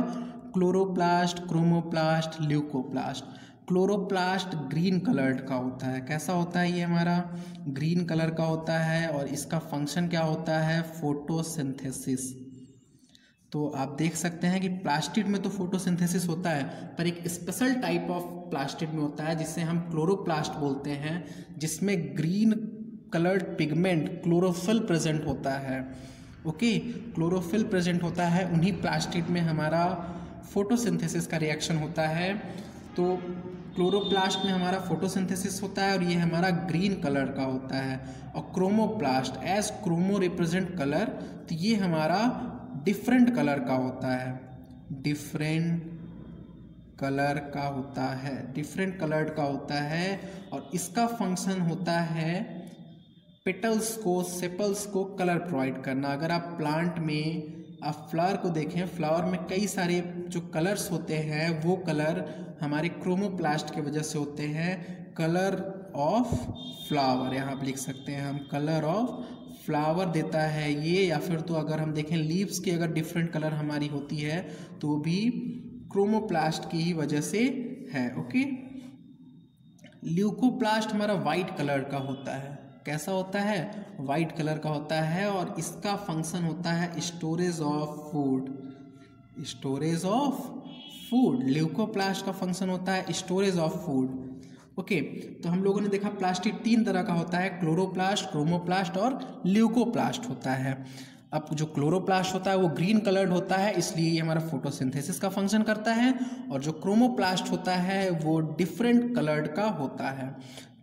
chloroplast, chromoplast, leucoplast. Chloroplast green coloured का होता है। कैसा होता है? ये हमारा ग्रीन कलर का होता है और इसका फंक्शन क्या होता है? फोटोसिंथेसिस। तो आप देख सकते हैं कि प्लास्टिड में तो फोटोसिंथेसिस होता है, पर एक स्पेशल टाइप ऑफ प्लास्टिड में होता है जिसे हम क्लोरोप्लास्ट बोलते हैं, जिसमें green coloured pigment chlorophyll present होता है। ओके, क्लोरोफिल प्रेजेंट होता है, उन्हीं प्लास्टिड में हमारा फोटोसिंथेसिस का रिएक्शन होता है। तो क्लोरोप्लास्ट में हमारा फोटोसिंथेसिस होता है और ये हमारा ग्रीन कलर का होता है। और chromoplast, as chromo represent colour, तो ये हमारा डिफरेंट कलर का होता है, डिफरेंट कलर्ड का होता है। और इसका फंक्शन होता है पेटल्स को, सेपल्स को कलर प्रोवाइड करना। अगर आप प्लांट में आप फ्लावर को देखें, फ्लावर में कई सारे जो कलर्स होते हैं वो कलर हमारे क्रोमोप्लास्ट की वजह से होते हैं। कलर ऑफ फ्लावर यहाँ पर लिख सकते हैं हम, कलर ऑफ फ्लावर देता है ये। या फिर तो अगर हम देखें लीव्स की अगर डिफरेंट कलर हमारी होती है तो वो भी क्रोमोप्लास्ट की ही वजह से है। ओके, ल्यूकोप्लास्ट हमारा वाइट कलर का होता है। कैसा होता है? वाइट कलर का होता है और इसका फंक्शन होता है स्टोरेज ऑफ फूड। ल्यूकोप्लास्ट का फंक्शन होता है स्टोरेज ऑफ फूड। ओके, तो हम लोगों ने देखा प्लास्टिड तीन तरह का होता है, क्लोरोप्लास्ट, क्रोमोप्लास्ट और ल्यूकोप्लास्ट होता है। अब जो क्लोरोप्लास्ट होता है वो ग्रीन कलर्ड होता है, इसलिए ये हमारा फोटोसिंथेसिस का फंक्शन करता है, और जो क्रोमोप्लास्ट होता है वो डिफरेंट कलर्ड का होता है।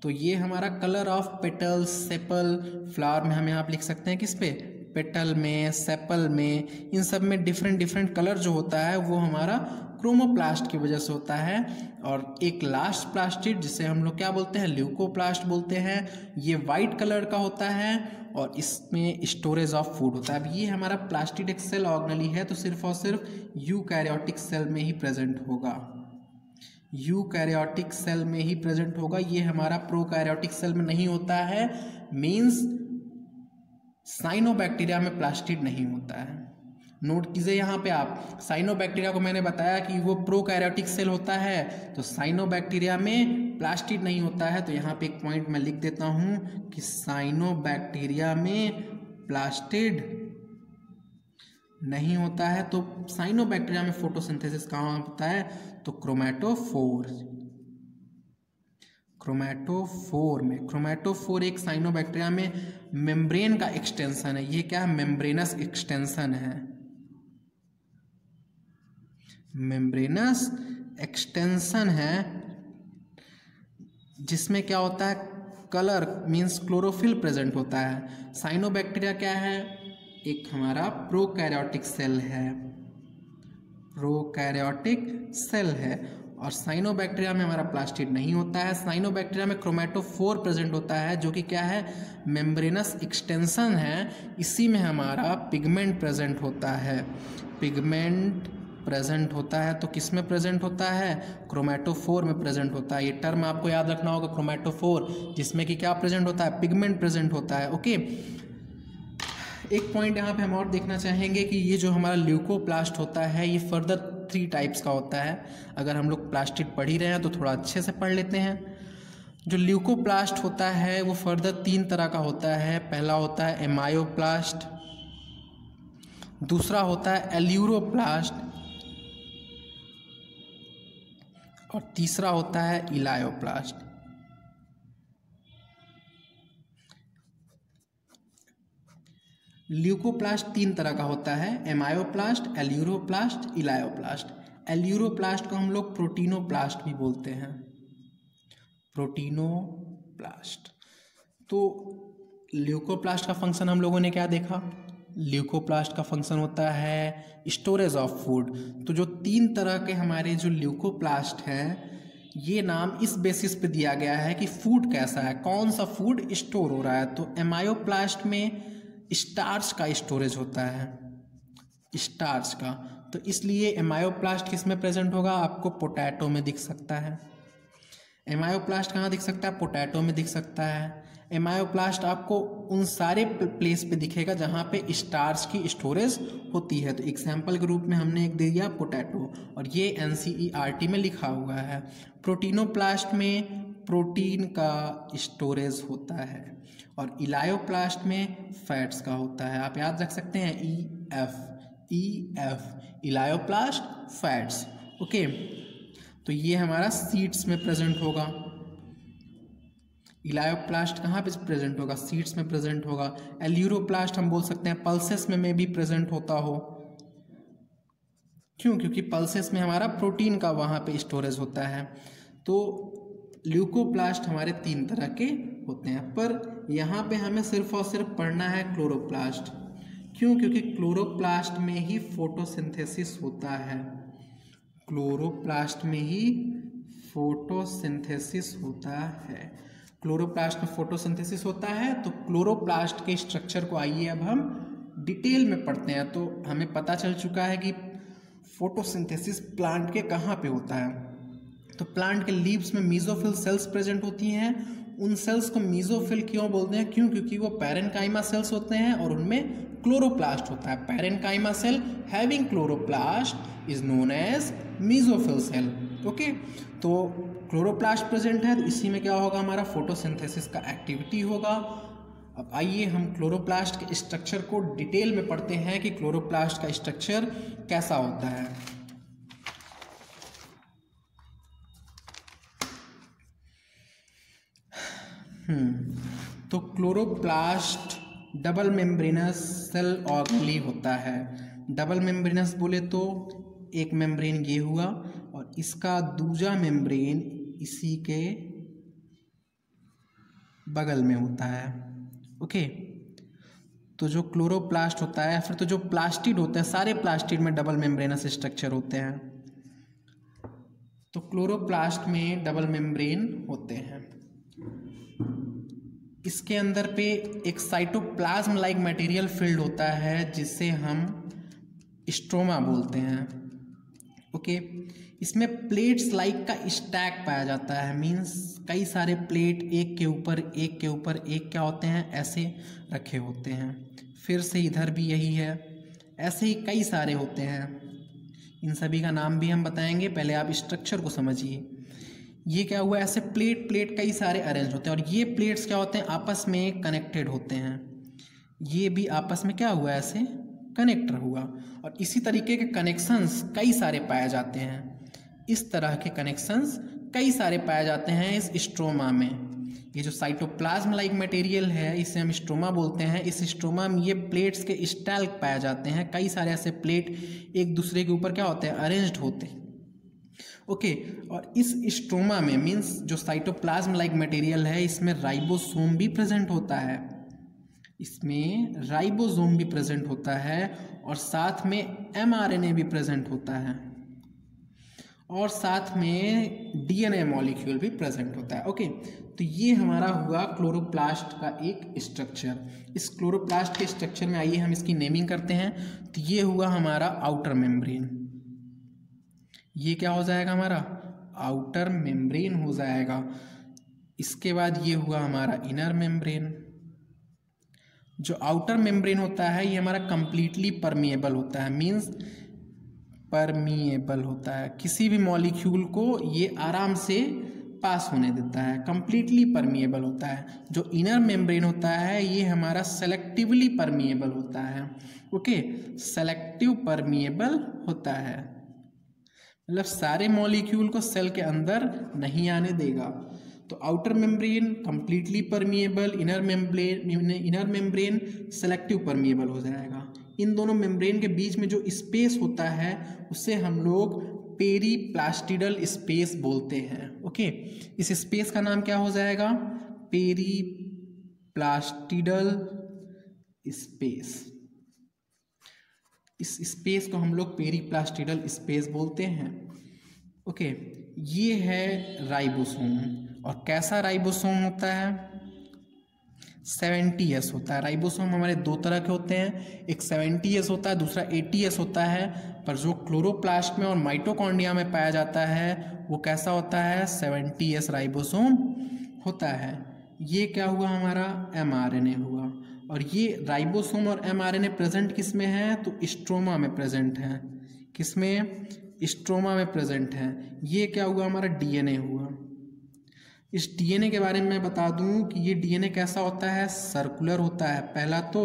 तो ये हमारा colour of petal, sepal, flower में हम यहाँ पे लिख सकते हैं किस पे, पेटल में, सेपल में, इन सब में डिफरेंट डिफरेंट कलर जो होता है वो हमारा क्रोमोप्लास्ट की वजह से होता है। और एक लास्ट प्लास्टिड जिसे हम लोग क्या बोलते हैं, ल्यूकोप्लास्ट बोलते हैं, ये वाइट कलर का होता है और इसमें स्टोरेज ऑफ फूड होता है। अब ये हमारा प्लास्टिड एक सेल ऑर्गेनेली है, तो सिर्फ और सिर्फ यूकैरियोटिक सेल में ही प्रेजेंट होगा, यूकैरियोटिक सेल में ही प्रेजेंट होगा, ये हमारा प्रोकैरियोटिक सेल में नहीं होता है। मीन्स साइनोबैक्टीरिया में प्लास्टिड नहीं होता है। नोट कीजिए यहाँ पे आप, साइनोबैक्टीरिया को मैंने बताया कि वो प्रोकैरियोटिक सेल होता है, तो साइनोबैक्टीरिया में प्लास्टिड नहीं होता है। तो यहाँ पे एक पॉइंट मैं लिख देता हूँ कि साइनोबैक्टीरिया में प्लास्टिड नहीं होता है। तो साइनोबैक्टीरिया में फोटोसिंथेसिस कहाँ होता है, तो क्रोमैटोफोर, क्रोमैटोफोर में। क्रोमैटोफोर एक साइनोबैक्टीरिया में मेम्ब्रेन का एक्सटेंशन है, ये क्या है, मेम्ब्रेनस एक्सटेंशन है, मेम्ब्रेनस एक्सटेंशन है, जिसमें क्या होता है, कलर मीन्स क्लोरोफिल प्रेजेंट होता है। साइनोबैक्टीरिया क्या है, एक हमारा प्रोकैरियोटिक सेल है, प्रोकैरियोटिक सेल है, और साइनोबैक्टीरिया में हमारा प्लास्टिड नहीं होता है। साइनोबैक्टीरिया में क्रोमैटोफोर प्रेजेंट होता है, जो कि क्या है, मेम्ब्रेनस एक्सटेंशन है, इसी में हमारा पिगमेंट प्रेजेंट होता है, पिगमेंट प्रेजेंट होता है। तो किस में प्रेजेंट होता है, क्रोमैटोफोर में प्रेजेंट होता है। ये टर्म आपको याद रखना होगा, क्रोमैटोफोर, जिसमें कि क्या प्रेजेंट होता है, पिगमेंट प्रेजेंट होता है। ओके, एक पॉइंट यहाँ पे हम और देखना चाहेंगे कि ये जो हमारा ल्यूकोप्लास्ट होता है ये फर्दर 3 टाइप्स का होता है। अगर हम लोग प्लास्टिड पढ़ ही रहे हैं तो थोड़ा अच्छे से पढ़ लेते हैं। जो ल्यूकोप्लास्ट होता है वो फर्दर 3 तरह का होता है। पहला होता है एमायोप्लास्ट, दूसरा होता है एल्यूरोप्लास्ट, और तीसरा होता है इलायोप्लास्ट। ल्यूकोप्लास्ट 3 तरह का होता है, एमायोप्लास्ट, एल्यूरोप्लास्ट, इलायोप्लास्ट। एल्यूरोप्लास्ट को हम लोग प्रोटीनोप्लास्ट भी बोलते हैं, प्रोटीनोप्लास्ट। तो ल्यूकोप्लास्ट का फंक्शन हम लोगों ने क्या देखा, ल्यूकोप्लास्ट का फंक्शन होता है स्टोरेज ऑफ फूड। तो जो 3 तरह के हमारे जो ल्यूकोप्लास्ट हैं, ये नाम इस बेसिस पे दिया गया है कि फूड कैसा है, कौन सा फूड स्टोर हो रहा है। तो एमायोप्लास्ट में स्टार्च का स्टोरेज होता है, स्टार्च का, तो इसलिए एमायोप्लास्ट किस में प्रेजेंट होगा, आपको पोटैटो में दिख सकता है। एमायोप्लास्ट कहाँ दिख सकता है, पोटैटो में दिख सकता है। एमायोप्लास्ट आपको उन सारे प्लेस पे दिखेगा जहाँ पे स्टार्च की स्टोरेज होती है। तो एग्जाम्पल के रूप में हमने एक दे दिया पोटैटो, और ये NCERT में लिखा हुआ है। प्रोटीनोप्लास्ट में प्रोटीन का स्टोरेज होता है, और इलायोप्लास्ट में फैट्स का होता है। आप याद रख सकते हैं EF, इलायोप्लास्ट फैट्स। ओके, तो ये हमारा सीड्स में प्रेजेंट होगा। इलायोप्लास्ट कहाँ पे प्रेजेंट होगा, सीड्स में प्रेजेंट होगा। एल्यूरोप्लास्ट हम बोल सकते हैं पल्सेस में भी प्रेजेंट होता हो। क्यों, क्योंकि पल्सेस में हमारा प्रोटीन का वहाँ पे स्टोरेज होता है। तो ल्यूकोप्लास्ट हमारे 3 तरह के होते हैं, पर यहाँ पे हमें सिर्फ और सिर्फ पढ़ना है क्लोरोप्लास्ट। क्यों, क्योंकि क्लोरोप्लास्ट में ही फोटोसिंथेसिस होता है, क्लोरोप्लास्ट में ही फोटोसिंथेसिस होता है। क्लोरोप्लास्ट में फोटोसिंथेसिस होता है। तो क्लोरोप्लास्ट के स्ट्रक्चर को आइए अब हम डिटेल में पढ़ते हैं। तो हमें पता चल चुका है कि फोटोसिंथेसिस प्लांट के कहाँ पे होता है। तो प्लांट के लीव्स में मीजोफिल सेल्स प्रेजेंट होती हैं। उन सेल्स को मीजोफिल क्यों बोलते हैं, क्यों, क्योंकि वो पैरेनकाइमा सेल्स होते हैं और उनमें क्लोरोप्लास्ट होता है। Parenchyma cell having chloroplast is known as mesophyll cell. Okay, तो क्लोरोप्लास्ट प्रेजेंट है, तो इसी में क्या होगा, हमारा फोटोसिंथेसिस का एक्टिविटी होगा। अब आइए हम क्लोरोप्लास्ट के स्ट्रक्चर को डिटेल में पढ़ते हैं कि क्लोरोप्लास्ट का स्ट्रक्चर कैसा होता है। तो क्लोरोप्लास्ट डबल मेम्ब्रेनस सेल ऑर्गेली होता है। डबल मेम्ब्रेनस बोले तो एक मेम्ब्रेन ये हुआ और इसका दूसरा मेम्ब्रेन इसी के बगल में होता है। ओके, तो जो क्लोरोप्लास्ट होता है, फिर तो जो प्लास्टिड होते हैं, सारे प्लास्टिड में डबल मेम्ब्रेनस स्ट्रक्चर होते हैं। तो क्लोरोप्लास्ट में डबल मेम्ब्रेन होते हैं। इसके अंदर पे एक साइटोप्लाज्म लाइक मटेरियल फील्ड होता है जिसे हम स्ट्रोमा बोलते हैं। ओके, इसमें प्लेट्स लाइक का स्टैक पाया जाता है, मींस कई सारे प्लेट एक के ऊपर एक के ऊपर एक क्या होते हैं, ऐसे रखे होते हैं। फिर से इधर भी यही है, ऐसे ही कई सारे होते हैं। इन सभी का नाम भी हम बताएंगे, पहले आप स्ट्रक्चर को समझिए। ये क्या हुआ, ऐसे प्लेट प्लेट कई सारे अरेंज होते हैं और ये प्लेट्स क्या होते हैं, आपस में कनेक्टेड होते हैं। ये भी आपस में क्या हुआ, ऐसे कनेक्टर हुआ और इसी तरीके के कनेक्शंस कई सारे पाए जाते हैं। इस तरह के कनेक्शंस कई सारे पाए जाते हैं इस स्ट्रोमा में। ये जो साइटोप्लाज्म लाइक मटेरियल है इसे हम स्ट्रोमा बोलते हैं। इस स्ट्रोमा में ये प्लेट्स के स्टैल्क पाए जाते हैं, कई सारे ऐसे प्लेट एक दूसरे के ऊपर क्या होते हैं, अरेंज्ड होते हैं। ओके, और इस स्ट्रोमा में मीन्स जो साइटोप्लाज्म लाइक मटेरियल है इसमें राइबोसोम भी प्रेजेंट होता है। इसमें राइबोसोम भी प्रेजेंट होता है और साथ में mRNA भी प्रेजेंट होता है और साथ में DNA मॉलिक्यूल भी प्रेजेंट होता है। ओके, तो ये हमारा हुआ क्लोरोप्लास्ट का एक स्ट्रक्चर। इस क्लोरोप्लास्ट के स्ट्रक्चर में आइए हम इसकी नेमिंग करते हैं। तो ये हुआ हमारा आउटर मेम्ब्रेन। ये क्या हो जाएगा, हमारा आउटर मेम्ब्रेन हो जाएगा। इसके बाद ये हुआ हमारा इनर मेम्ब्रेन। जो आउटर मेम्ब्रेन होता है ये हमारा कंप्लीटली परमिएबल होता है, मींस परमिएबल होता है, किसी भी मॉलिक्यूल को ये आराम से पास होने देता है, कंप्लीटली परमिएबल होता है। जो इनर मेम्ब्रेन होता है ये हमारा सेलेक्टिवली परमिएबल होता है। ओके, सेलेक्टिव परमिएबल होता है, मतलब सारे मॉलिक्यूल को सेल के अंदर नहीं आने देगा। तो outer membrane completely permeable, inner membrane selective permeable हो जाएगा। इन दोनों मेम्ब्रेन के बीच में जो स्पेस होता है उसे हम लोग पेरीप्लास्टिडल स्पेस बोलते हैं। ओके, इस स्पेस का नाम क्या हो जाएगा, पेरीप्लास्टिडल स्पेस। इस स्पेस को हम लोग पेरीप्लास्टिडल स्पेस बोलते हैं। ओके, ये है राइबोसोम। और कैसा राइबोसोम होता है, 70S होता है। राइबोसोम हमारे दो तरह के होते हैं, एक 70S होता है, दूसरा 80S होता है। पर जो क्लोरोप्लास्ट में और माइटोकॉन्ड्रिया में पाया जाता है वो कैसा होता है, 70S राइबोसोम होता है। ये क्या हुआ, हमारा mRNA हुआ। और ये राइबोसोम और mRNA प्रेजेंट किस में है, तो स्ट्रोमा में प्रेजेंट है। किस में, स्ट्रोमा में प्रेजेंट है। ये क्या हुआ, हमारा DNA हुआ। इस DNA के बारे में मैं बता दूं कि ये DNA कैसा होता है, सर्कुलर होता है। पहला तो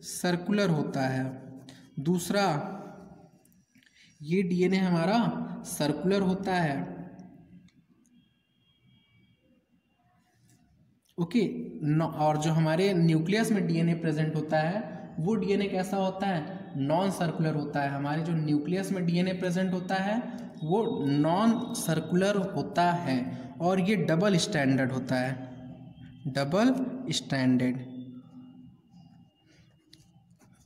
सर्कुलर होता है, दूसरा ये DNA हमारा सर्कुलर होता है। ओके, और जो हमारे न्यूक्लियस में DNA प्रेजेंट होता है वो DNA कैसा होता है, नॉन सर्कुलर होता है। हमारे जो न्यूक्लियस में DNA प्रेजेंट होता है वो नॉन सर्कुलर होता है और ये डबल स्टैंडर्ड होता है, डबल स्टैंडर्ड।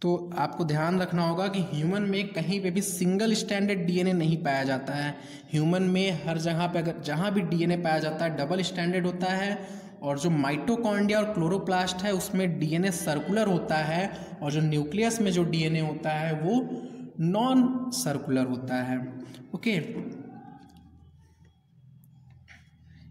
तो आपको ध्यान रखना होगा कि ह्यूमन में कहीं पे भी सिंगल स्टैंडर्ड DNA नहीं पाया जाता है। ह्यूमन में हर जगह पे अगर जहाँ भी DNA पाया जाता है डबल स्टैंडर्ड होता है। और जो माइटोकॉन्ड्रिया और क्लोरोप्लास्ट है उसमें DNA सर्कुलर होता है और जो न्यूक्लियस में जो DNA होता है वो नॉन सर्कुलर होता है। ओके,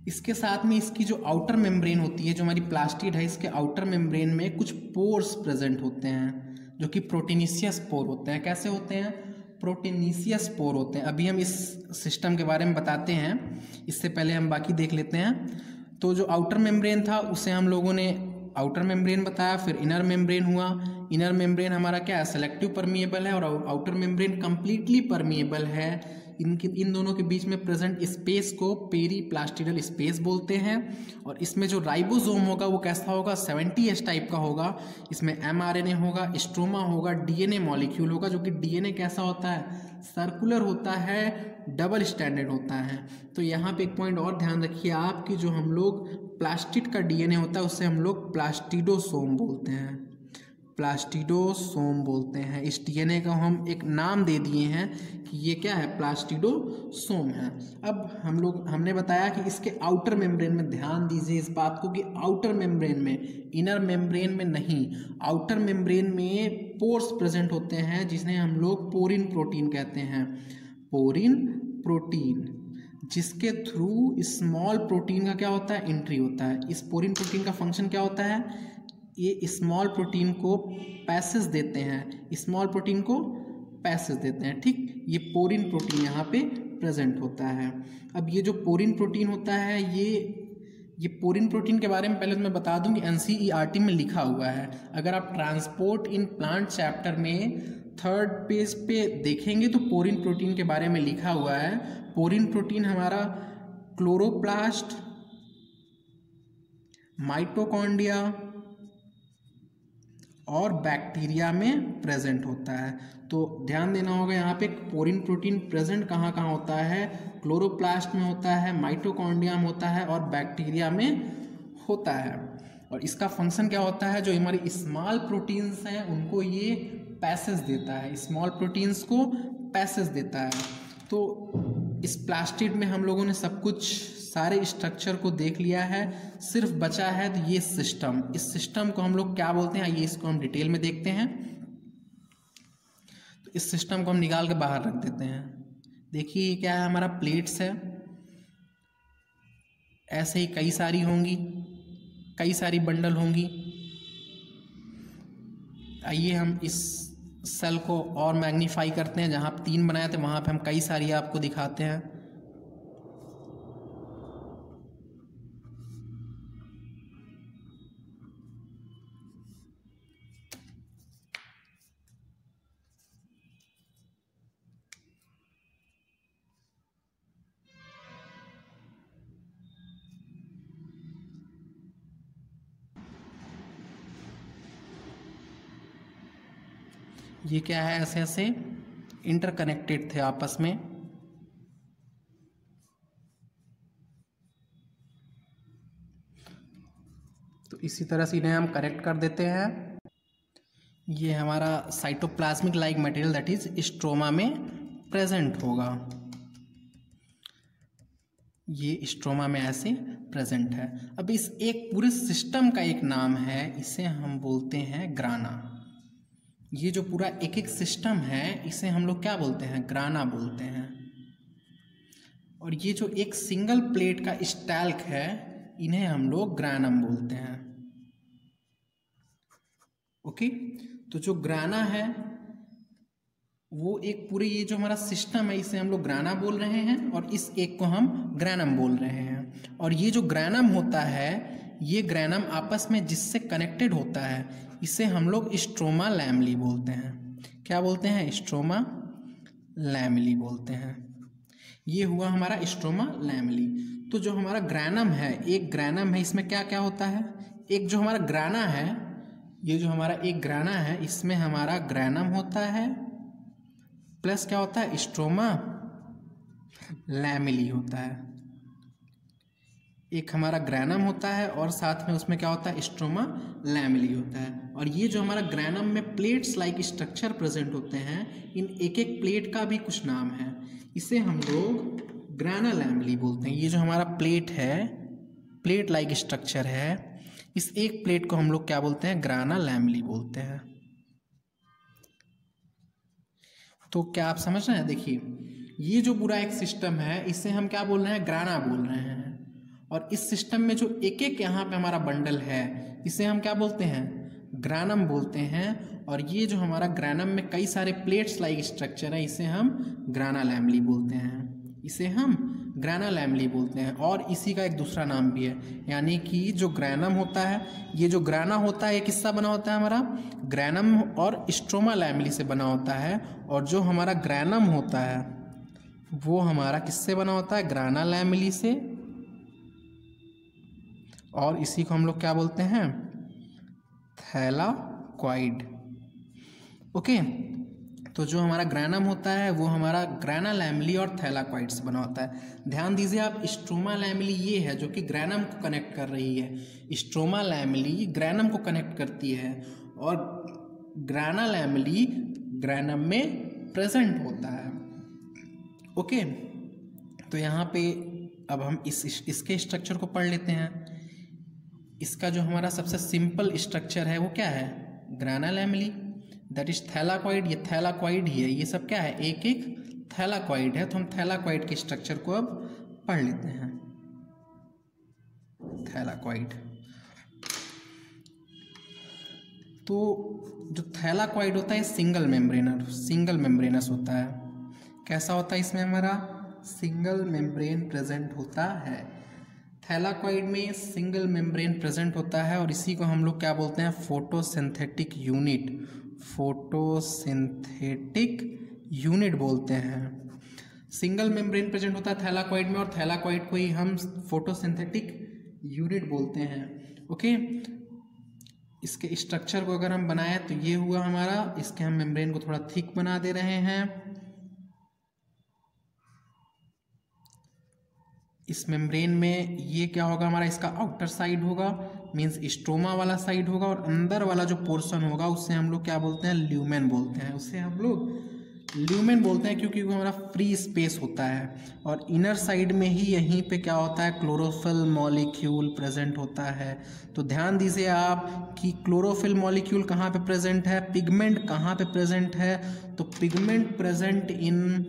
इसके साथ में इसकी जो आउटर मेम्ब्रेन होती है, जो हमारी प्लास्टिड है, इसके आउटर मेम्ब्रेन में कुछ पोर्स प्रेजेंट होते हैं जो कि प्रोटीनिशियस पोर होते हैं। कैसे होते हैं, प्रोटीनिशियस पोर होते हैं। अभी हम इस सिस्टम के बारे में बताते हैं, इससे पहले हम बाकी देख लेते हैं। तो जो आउटर मेम्ब्रेन था उसे हम लोगों ने आउटर मेम्ब्रेन बताया, फिर इनर मेम्ब्रेन हुआ। इनर मेम्ब्रेन हमारा क्या है, सेलेक्टिव परमिएबल है और आउटर मेम्ब्रेन कंप्लीटली परमिएबल है। इन दोनों के बीच में प्रेजेंट स्पेस को पेरीप्लास्टिडल स्पेस बोलते हैं। और इसमें जो राइबोसोम होगा वो कैसा होगा, 70S टाइप का होगा। इसमें mRNA होगा, स्ट्रोमा होगा, DNA मॉलिक्यूल होगा, जो कि DNA कैसा होता है, सर्कुलर होता है, डबल स्टैंडर्ड होता है। तो यहाँ पे एक पॉइंट और ध्यान रखिए आप कि जो हम लोग प्लास्टिड का DNA होता है उससे हम लोग प्लास्टिडोसोम बोलते हैं, प्लास्टिडोसोम बोलते हैं। इस DNA का हम एक नाम दे दिए हैं कि ये क्या है, प्लास्टिडोसोम है। अब हमने बताया कि इसके आउटर मेम्ब्रेन में, ध्यान दीजिए इस बात को कि आउटर मेम्ब्रेन में, इनर मेम्ब्रेन में नहीं, आउटर मेम्ब्रेन में पोर्स प्रेजेंट होते हैं जिन्हें हम लोग पोरिन प्रोटीन कहते हैं, पोरिन प्रोटीन, जिसके थ्रू स्मॉल प्रोटीन का क्या होता है, एंट्री होता है। इस पोरिन प्रोटीन का फंक्शन क्या होता है, ये स्मॉल प्रोटीन को पैसेज देते हैं, स्मॉल प्रोटीन को पैसेज देते हैं, ठीक। ये पोरिन प्रोटीन यहाँ पे प्रेजेंट होता है। अब ये जो पोरिन प्रोटीन होता है, ये पोरिन प्रोटीन के बारे में पहले तो मैं बता दूं कि NCERT में लिखा हुआ है। अगर आप ट्रांसपोर्ट इन प्लांट चैप्टर में 3rd पेज पे देखेंगे तो पोरिन प्रोटीन के बारे में लिखा हुआ है। पोरिन प्रोटीन हमारा क्लोरोप्लास्ट, माइटोकॉन्ड्रिया और बैक्टीरिया में प्रेजेंट होता है। तो ध्यान देना होगा यहाँ पे, पोरिन प्रोटीन प्रेजेंट कहाँ कहाँ होता है, क्लोरोप्लास्ट में होता है, माइटोकॉन्ड्रिया में होता है और बैक्टीरिया में होता है। और इसका फंक्शन क्या होता है, जो हमारी स्मॉल प्रोटीन्स हैं उनको ये पैसेज देता है, स्मॉल प्रोटीन्स को पैसेज देता है। तो इस प्लास्टिड में हम लोगों ने सब कुछ, सारे स्ट्रक्चर को देख लिया है, सिर्फ बचा है तो ये सिस्टम। इस सिस्टम को हम लोग क्या बोलते हैं, ये इसको हम डिटेल में देखते हैं। तो इस सिस्टम को हम निकाल के बाहर रख देते हैं। देखिए क्या है, हमारा प्लेट्स है, ऐसे ही कई सारी होंगी, कई सारी बंडल होंगी। आइए हम इस सेल को और मैग्नीफाई करते हैं, जहाँ 3 बनाए थे वहाँ पे हम कई सारी आपको दिखाते हैं। ये क्या है, ऐसे ऐसे इंटरकनेक्टेड थे आपस में। तो इसी तरह से इन्हें हम कनेक्ट कर देते हैं। ये हमारा cytoplasmic like material that is stroma में प्रेजेंट होगा, ये स्ट्रोमा में ऐसे प्रेजेंट है। अब इस एक पूरे सिस्टम का एक नाम है, इसे हम बोलते हैं ग्राना। ये जो पूरा एक एक सिस्टम है इसे हम लोग क्या बोलते हैं, ग्राना बोलते हैं। और ये जो एक सिंगल प्लेट का स्टैल्क है इन्हें हम लोग ग्रानम बोलते हैं। ओके, तो जो ग्राना है वो एक पूरे, ये जो हमारा सिस्टम है इसे हम लोग ग्राना बोल रहे हैं और इस एक को हम ग्रैनम बोल रहे हैं। और ये जो ग्रैनम होता है, ये ग्रैनम आपस में जिससे कनेक्टेड होता है इसे हम लोग स्ट्रोमा लैमली बोलते हैं। क्या बोलते हैं, स्ट्रोमा लैमली बोलते हैं। ये हुआ हमारा स्ट्रोमा लैमली। तो जो हमारा ग्रैनम है, एक ग्रैनम है, इसमें क्या क्या होता है, एक जो हमारा ग्राना है, ये जो हमारा एक ग्राना है इसमें हमारा ग्रैनम होता है प्लस क्या होता है, स्ट्रोमा लैमेली होता है। एक हमारा ग्रैनम होता है और साथ में उसमें क्या होता है, स्ट्रोमा लैमेली होता है। और ये जो हमारा ग्रैनम में प्लेट्स लाइक स्ट्रक्चर प्रेजेंट होते हैं, इन एक एक प्लेट का भी कुछ नाम है, इसे हम लोग ग्राना लैमेली बोलते हैं। ये जो हमारा प्लेट है, प्लेट लाइक स्ट्रक्चर है, इस एक प्लेट को हम लोग क्या बोलते हैं, ग्राना लैमेली बोलते हैं। तो क्या आप समझ रहे हैं, देखिए ये जो पूरा एक सिस्टम है इसे हम क्या बोल रहे हैं, ग्राना बोल रहे हैं। और इस सिस्टम में जो एक एक यहाँ पे हमारा बंडल है इसे हम क्या बोलते हैं, ग्रानम बोलते हैं। और ये जो हमारा ग्रानम में कई सारे प्लेट्स लाइक स्ट्रक्चर है इसे हम ग्राना लैमली बोलते हैं, इसे हम ग्राना लैमली बोलते हैं। और इसी का एक दूसरा नाम भी है, यानी कि जो ग्रैनम होता है, ये जो ग्राना होता है ये किससा बना होता है, हमारा ग्रैनम और स्ट्रोमा लैमली से बना होता है। और जो हमारा ग्रैनम होता है वो हमारा किससे बना होता है? ग्राना लैमेली से, और इसी को हम लोग क्या बोलते हैं? थैलाकॉइड। ओके, तो जो हमारा ग्रैनम होता है वो हमारा ग्राना लैमेली और थैलाकॉइड से बना होता है। ध्यान दीजिए आप, स्ट्रोमा लैमेली ये है जो कि ग्रैनम को कनेक्ट कर रही है। स्ट्रोमा लैमेली ग्रैनम को कनेक्ट करती है और ग्राना लैमेली ग्रैनम में प्रेजेंट होता है। ओके, तो यहाँ पे अब हम इसके स्ट्रक्चर को पढ़ लेते हैं। इसका जो हमारा सबसे सिंपल स्ट्रक्चर है वो क्या है? ग्राना लैमेली, दैट इज थैलाकॉइड। ये थैलाकॉइड ही है, ये सब क्या है? एक एक थैलाकॉइड है। तो हम थैलाकॉइड के स्ट्रक्चर को अब पढ़ लेते हैं। थैलाकॉइड, तो जो थैलाकॉइड होता है सिंगल मेम्ब्रेनस होता है। कैसा होता है? इसमें हमारा सिंगल मेम्ब्रेन प्रेजेंट होता है। थैलाकॉइड में सिंगल मेम्ब्रेन प्रेजेंट होता है और इसी को हम लोग क्या बोलते हैं? Photosynthetic unit. फोटोसिंथेटिक यूनिट बोलते हैं। सिंगल मेम्ब्रेन प्रेजेंट होता है थैलाकॉइड में और थैलाकॉइड को ही हम फोटोसिंथेटिक यूनिट बोलते हैं। ओके, इसके स्ट्रक्चर को अगर हम बनाए तो ये हुआ हमारा। इसके हम मेम्ब्रेन को थोड़ा थिक बना दे रहे हैं। इस मेम्ब्रेन में ये क्या होगा हमारा? इसका आउटर साइड होगा, मीन्स स्ट्रोमा वाला साइड होगा, और अंदर वाला जो पोर्शन होगा उससे हम लोग क्या बोलते हैं? ल्यूमेन बोलते हैं। उससे हम लोग ल्यूमेन बोलते हैं क्योंकि वो हमारा फ्री स्पेस होता है। और इनर साइड में ही यहीं पे क्या होता है? क्लोरोफिल मॉलिक्यूल प्रेजेंट होता है। तो ध्यान दीजिए आप कि क्लोरोफिल मॉलिक्यूल कहाँ पे प्रेजेंट है, पिगमेंट कहाँ पे प्रेजेंट है? तो पिगमेंट प्रेजेंट इन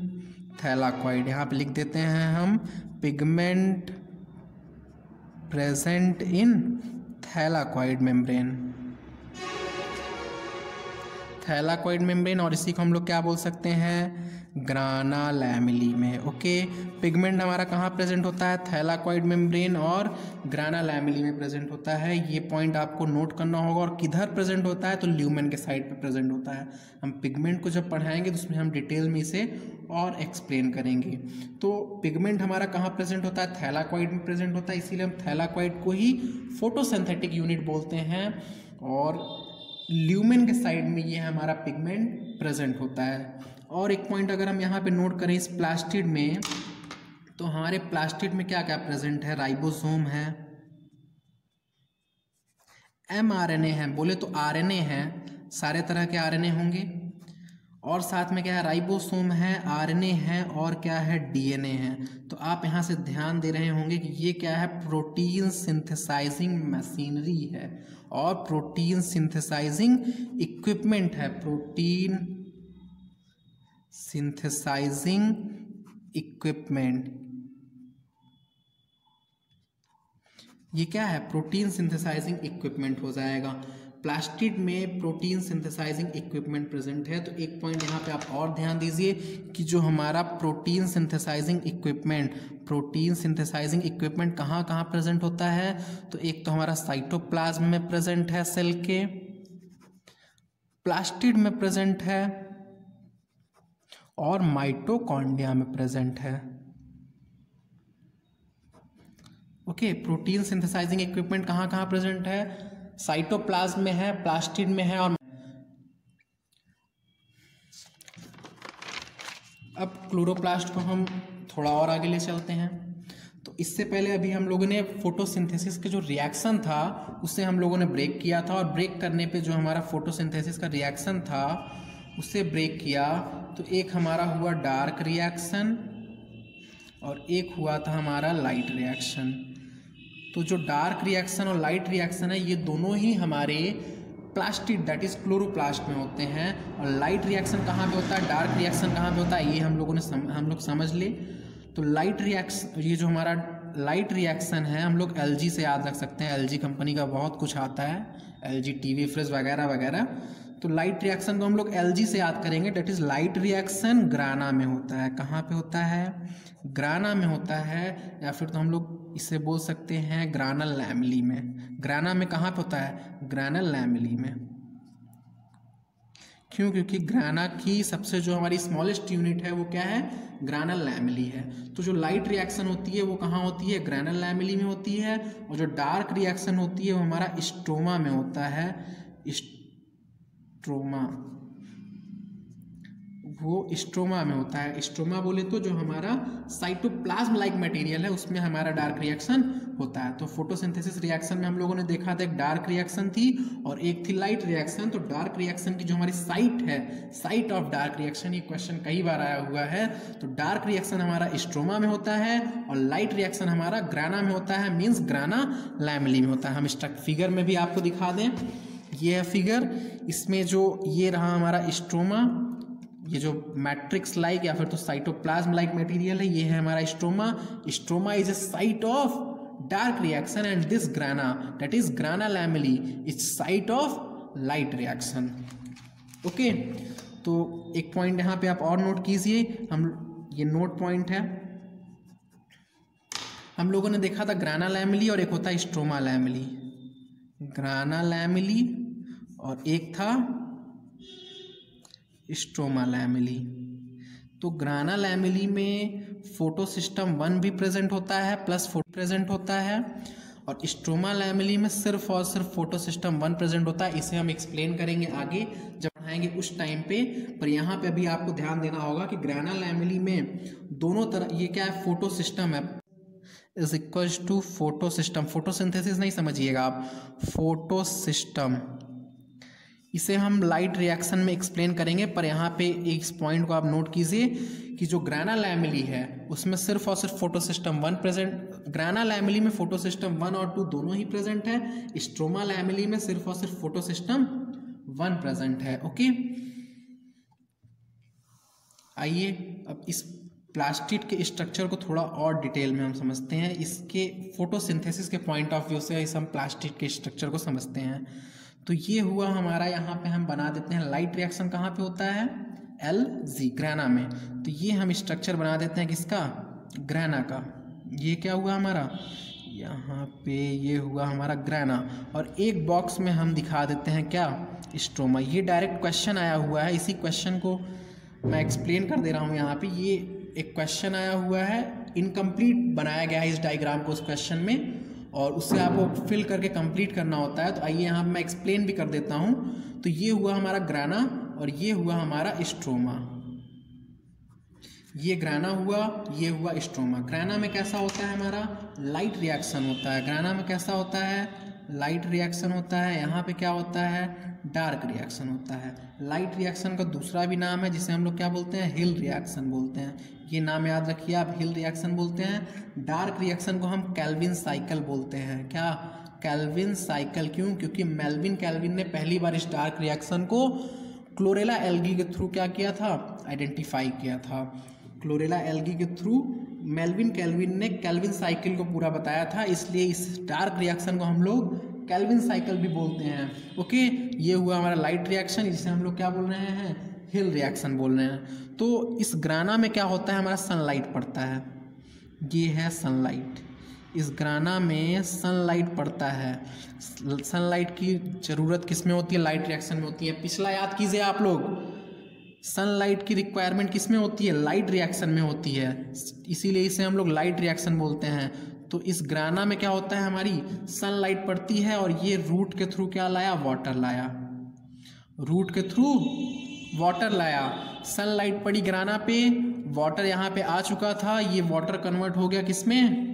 थैलाकॉइड। यहाँ पे लिख देते हैं हम, pigment present in thylakoid membrane. Thylakoid membrane, और इसी को हम लोग क्या बोल सकते हैं? ग्राना लैमेली में। ओके, पिगमेंट हमारा कहाँ प्रेजेंट होता है? थैलाकॉइड मेम्ब्रेन और ग्राना लैमेली में प्रेजेंट होता है। ये पॉइंट आपको नोट करना होगा। और किधर प्रेजेंट होता है? तो ल्यूमेन के साइड पे प्रेजेंट होता है। हम पिगमेंट को जब पढ़ाएंगे तो उसमें हम डिटेल में इसे और एक्सप्लेन करेंगे। तो पिगमेंट हमारा कहाँ प्रेजेंट होता है? थैलाकॉइड में प्रेजेंट होता है, इसीलिए हम थैलाकॉइड को ही फोटोसिंथेटिक यूनिट बोलते हैं। और ल्यूमेन के साइड में ये हमारा पिगमेंट प्रेजेंट होता है। और एक पॉइंट अगर हम यहाँ पे नोट करें इस प्लास्टिड में, तो हमारे प्लास्टिड में क्या क्या प्रेजेंट है? राइबोसोम है, mRNA है, बोले तो RNA है, सारे तरह के RNA होंगे, और साथ में क्या है? राइबोसोम है, RNA है, और क्या है? DNA है। तो आप यहाँ से ध्यान दे रहे होंगे कि ये क्या है? प्रोटीन सिंथेसाइजिंग मशीनरी है और प्रोटीन सिंथेसाइजिंग इक्विपमेंट है। प्रोटीन सिंथेसाइजिंग इक्विपमेंट, ये क्या है? प्रोटीन सिंथेसाइजिंग इक्विपमेंट हो जाएगा। प्लास्टिड में प्रोटीन सिंथेसाइजिंग इक्विपमेंट प्रेजेंट है। तो एक पॉइंट यहाँ पे आप और ध्यान दीजिए कि जो हमारा प्रोटीन सिंथेसाइजिंग इक्विपमेंट कहाँ कहाँ प्रेजेंट होता है? तो एक तो हमारा साइटोप्लाज्म में प्रेजेंट है, सेल के, प्लास्टिड में प्रेजेंट है, और माइटोकॉन्ड्रिया में प्रेजेंट है। ओके, प्रोटीन सिंथेसाइजिंग इक्विपमेंट कहाँ कहाँ प्रेजेंट है? साइटोप्लाज्म में है, प्लास्टिड में है, और अब क्लोरोप्लास्ट को हम थोड़ा और आगे ले चलते हैं। तो इससे पहले अभी हम लोगों ने फोटोसिंथेसिस के जो रिएक्शन था उससे हम लोगों ने ब्रेक किया था, और ब्रेक करने पे जो हमारा फोटोसिंथेसिस का रिएक्शन था उससे ब्रेक किया तो एक हमारा हुआ डार्क रिएक्शन और एक हुआ था हमारा लाइट रिएक्शन। तो जो डार्क रिएक्शन और लाइट रिएक्शन है ये दोनों ही हमारे प्लास्टिड दैट इज क्लोरोप्लास्ट में होते हैं। और लाइट रिएक्शन कहाँ पे होता है, डार्क रिएक्शन कहाँ पे होता है, ये हम लोग समझ ले। तो लाइट रिएक्शन, ये जो हमारा लाइट रिएक्शन है हम लोग LG से याद रख सकते हैं। LG कंपनी का बहुत कुछ आता है, LG टीवी फ्रिज वगैरह वगैरह। तो लाइट रिएक्शन को हम लोग LG से याद करेंगे, that is light reaction grana में होता है। कहाँ पे होता है, ग्राना में होता है, या फिर तो हम लोग इसे बोल सकते हैं ग्रानल लैमेली में। ग्राना में कहाँ पे होता है, ग्रानल लैमेली में। क्यों? क्योंकि ग्राना की सबसे जो हमारी स्मॉलेस्ट यूनिट है वो क्या है? ग्रानल लैमेली है। तो जो लाइट रिएक्शन होती है वो कहाँ होती है? ग्रानल लैमेली में होती है। और जो डार्क रिएक्शन होती है वो हमारा स्ट्रोमा में होता है। स्ट्रोमा, वो स्ट्रोमा में होता है। स्ट्रोमा बोले तो जो हमारा साइटोप्लाज्म लाइक मटेरियल है उसमें हमारा डार्क रिएक्शन होता है। तो फोटोसिंथेसिस रिएक्शन में हम लोगों ने देखा था एक डार्क रिएक्शन थी और एक थी लाइट रिएक्शन। तो डार्क रिएक्शन की जो हमारी साइट है, साइट ऑफ डार्क रिएक्शन, ये क्वेश्चन कई बार आया हुआ है। तो डार्क रिएक्शन हमारा स्ट्रोमा में होता है और लाइट रिएक्शन हमारा ग्राना में होता है, मीन्स ग्राना लैमेली में होता है। हम फिगर में भी आपको दिखा दें, ये है फिगर। इसमें जो ये रहा हमारा स्ट्रोमा, ये जो मैट्रिक्स लाइक या फिर तो साइटोप्लाज्म लाइक मटेरियल है, ये है हमारा stroma. Stroma is a site of dark reaction and this ग्राना, that is ग्राना lamellae, is site of light reaction. Okay, तो एक पॉइंट यहाँ पे आप और नोट कीजिए, हम ये नोट पॉइंट है। हम लोगों ने देखा था ग्राना लैमेली और एक होता है स्ट्रोमा लैमेली। ग्राना लैमेली और एक था स्ट्रोमा लैमेली। तो ग्राना लैमेली में फोटो सिस्टम 1 भी प्रेजेंट होता है प्लस फोटो प्रेजेंट होता है, और स्ट्रोमा लैमेली में सिर्फ और सिर्फ फोटो सिस्टम 1 प्रेजेंट होता है। इसे हम एक्सप्लेन करेंगे आगे जब पढ़ाएंगे उस टाइम पे। पर यहाँ पे अभी आपको ध्यान देना होगा कि ग्राना लैमेली में दोनों तरह, ये क्या है? फोटो सिस्टम है, is equal to photo system. Photosynthesis नहीं समझिएगा आप, फोटो सिस्टम, इसे हम लाइट रिएक्शन में एक्सप्लेन करेंगे। पर यहाँ पे इस पॉइंट को आप नोट कीजिए कि जो ग्राना लैमेली है उसमें सिर्फ और सिर्फ फोटो सिस्टम 1 प्रेजेंट। ग्राना लैमेली में फोटो सिस्टम 1 और 2 दोनों ही प्रेजेंट है। स्ट्रोमा लैमेली में सिर्फ और सिर्फ फोटो सिस्टम 1 प्रेजेंट है। ओके, आइए अब इस प्लास्टिड के स्ट्रक्चर को थोड़ा और डिटेल में हम समझते हैं। इसके फोटोसिंथेसिस के पॉइंट ऑफ व्यू से इस हम प्लास्टिड के स्ट्रक्चर को समझते हैं। तो ये हुआ हमारा, यहाँ पे हम बना देते हैं लाइट रिएक्शन कहाँ पे होता है? Lg, ग्राना में। तो ये हम स्ट्रक्चर बना देते हैं किसका? ग्राना का। ये क्या हुआ हमारा? यहाँ पे ये हुआ हमारा ग्राना। और एक बॉक्स में हम दिखा देते हैं क्या? स्ट्रोमा। ये डायरेक्ट क्वेश्चन आया हुआ है, इसी क्वेश्चन को मैं एक्सप्लेन कर दे रहा हूँ यहाँ पे। ये एक क्वेश्चन आया हुआ है, इनकम्प्लीट बनाया गया है इस डायग्राम को उस क्वेश्चन में, और उससे आपको फिल करके कंप्लीट करना होता है। तो आइए यहाँ मैं एक्सप्लेन भी कर देता हूँ। तो ये हुआ हमारा ग्राना और ये हुआ हमारा स्ट्रोमा। ये ग्राना हुआ, ये हुआ स्ट्रोमा। ग्राना में कैसा होता है हमारा? लाइट रिएक्शन होता है। ग्राना में कैसा होता है? लाइट रिएक्शन होता है। यहाँ पे क्या होता है? डार्क रिएक्शन होता है। लाइट रिएक्शन का दूसरा भी नाम है जिसे हम लोग क्या बोलते हैं? हिल रिएक्शन बोलते हैं। ये नाम याद रखिए आप, हिल रिएक्शन बोलते हैं। डार्क रिएक्शन को हम कैल्विन साइकिल बोलते हैं। क्या? Calvin cycle. क्यों? क्योंकि मेल्विन कैल्विन ने पहली बार इस डार्क रिएक्शन को क्लोरेला एल्गी के थ्रू क्या किया था? आइडेंटिफाई किया था। क्लोरेला एल्गी के थ्रू मेल्विन कैल्विन ने कैल्विन साइकिल को पूरा बताया था, इसलिए इस डार्क रिएक्शन को हम लोग कैल्विन साइकिल भी बोलते हैं। ओके, ये हुआ हमारा लाइट रिएक्शन, जिसे हम लोग क्या बोल रहे हैं? हिल रिएक्शन बोल रहे हैं। तो इस ग्राना में क्या होता है? हमारा सनलाइट पड़ता है। ये है सनलाइट। इस ग्राना में सनलाइट पड़ता है। सनलाइट की ज़रूरत किस में होती है? लाइट रिएक्शन में होती है। पिछला याद कीजिए आप लोग, सनलाइट की रिक्वायरमेंट किस में होती है? लाइट रिएक्शन में होती है, इसीलिए इसे हम लोग लाइट रिएक्शन बोलते हैं। तो इस ग्राना में क्या होता है? हमारी सनलाइट पड़ती है और ये रूट के थ्रू क्या लाया? वाटर लाया। रूट के थ्रू वाटर लाया। सनलाइट पड़ी ग्राना पे, वाटर यहाँ पे आ चुका था, ये वाटर कन्वर्ट हो गया किसमें?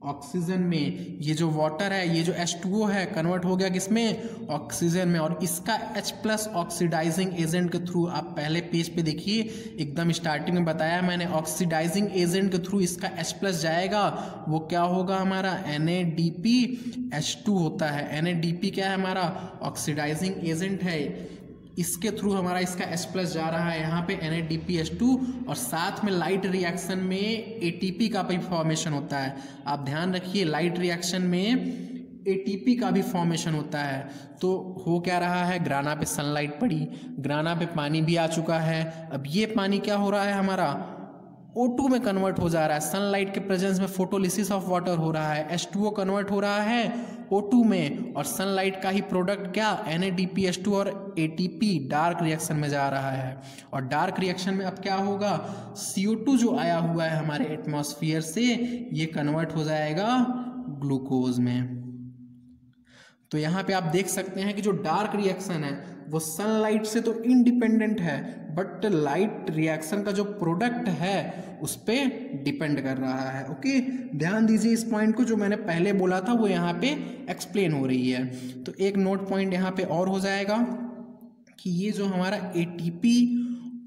ऑक्सीजन में। ये जो वाटर है, ये जो H2O है, कन्वर्ट हो गया किसमें? ऑक्सीजन में। और इसका H+ ऑक्सीडाइजिंग एजेंट के थ्रू, आप पहले पेज पे देखिए, एकदम स्टार्टिंग में बताया मैंने, ऑक्सीडाइजिंग एजेंट के थ्रू इसका H+ जाएगा, वो क्या होगा हमारा? NADPH2 होता है। NADP क्या है? हमारा ऑक्सीडाइजिंग एजेंट है, इसके थ्रू हमारा इसका H+ जा रहा है यहाँ पे NADPH2, और साथ में लाइट रिएक्शन में ATP का भी फॉर्मेशन होता है। आप ध्यान रखिए, लाइट रिएक्शन में ATP का भी फॉर्मेशन होता है। तो हो क्या रहा है? ग्राना पे सनलाइट पड़ी, ग्राना पे पानी भी आ चुका है। अब ये पानी क्या हो रहा है हमारा? O2 में कन्वर्ट हो जा रहा है, सनलाइट के प्रेजेंस में फोटोलिसिस ऑफ वाटर हो रहा है, H2O कन्वर्ट हो रहा है O2 में, और सनलाइट का ही प्रोडक्ट क्या NADPH2 और ATP डार्क रिएक्शन में जा रहा है। और डार्क रिएक्शन में अब क्या होगा, CO2 जो आया हुआ है हमारे एटमॉस्फेयर से ये कन्वर्ट हो जाएगा ग्लूकोज में। तो यहाँ पे आप देख सकते हैं कि जो डार्क रिएक्शन है वो सनलाइट से तो इंडिपेंडेंट है, बट लाइट रिएक्शन का जो प्रोडक्ट है उस पर डिपेंड कर रहा है। ओके, ध्यान दीजिए इस पॉइंट को, जो मैंने पहले बोला था वो यहाँ पे एक्सप्लेन हो रही है। तो एक नोट पॉइंट यहाँ पे और हो जाएगा कि ये जो हमारा ATP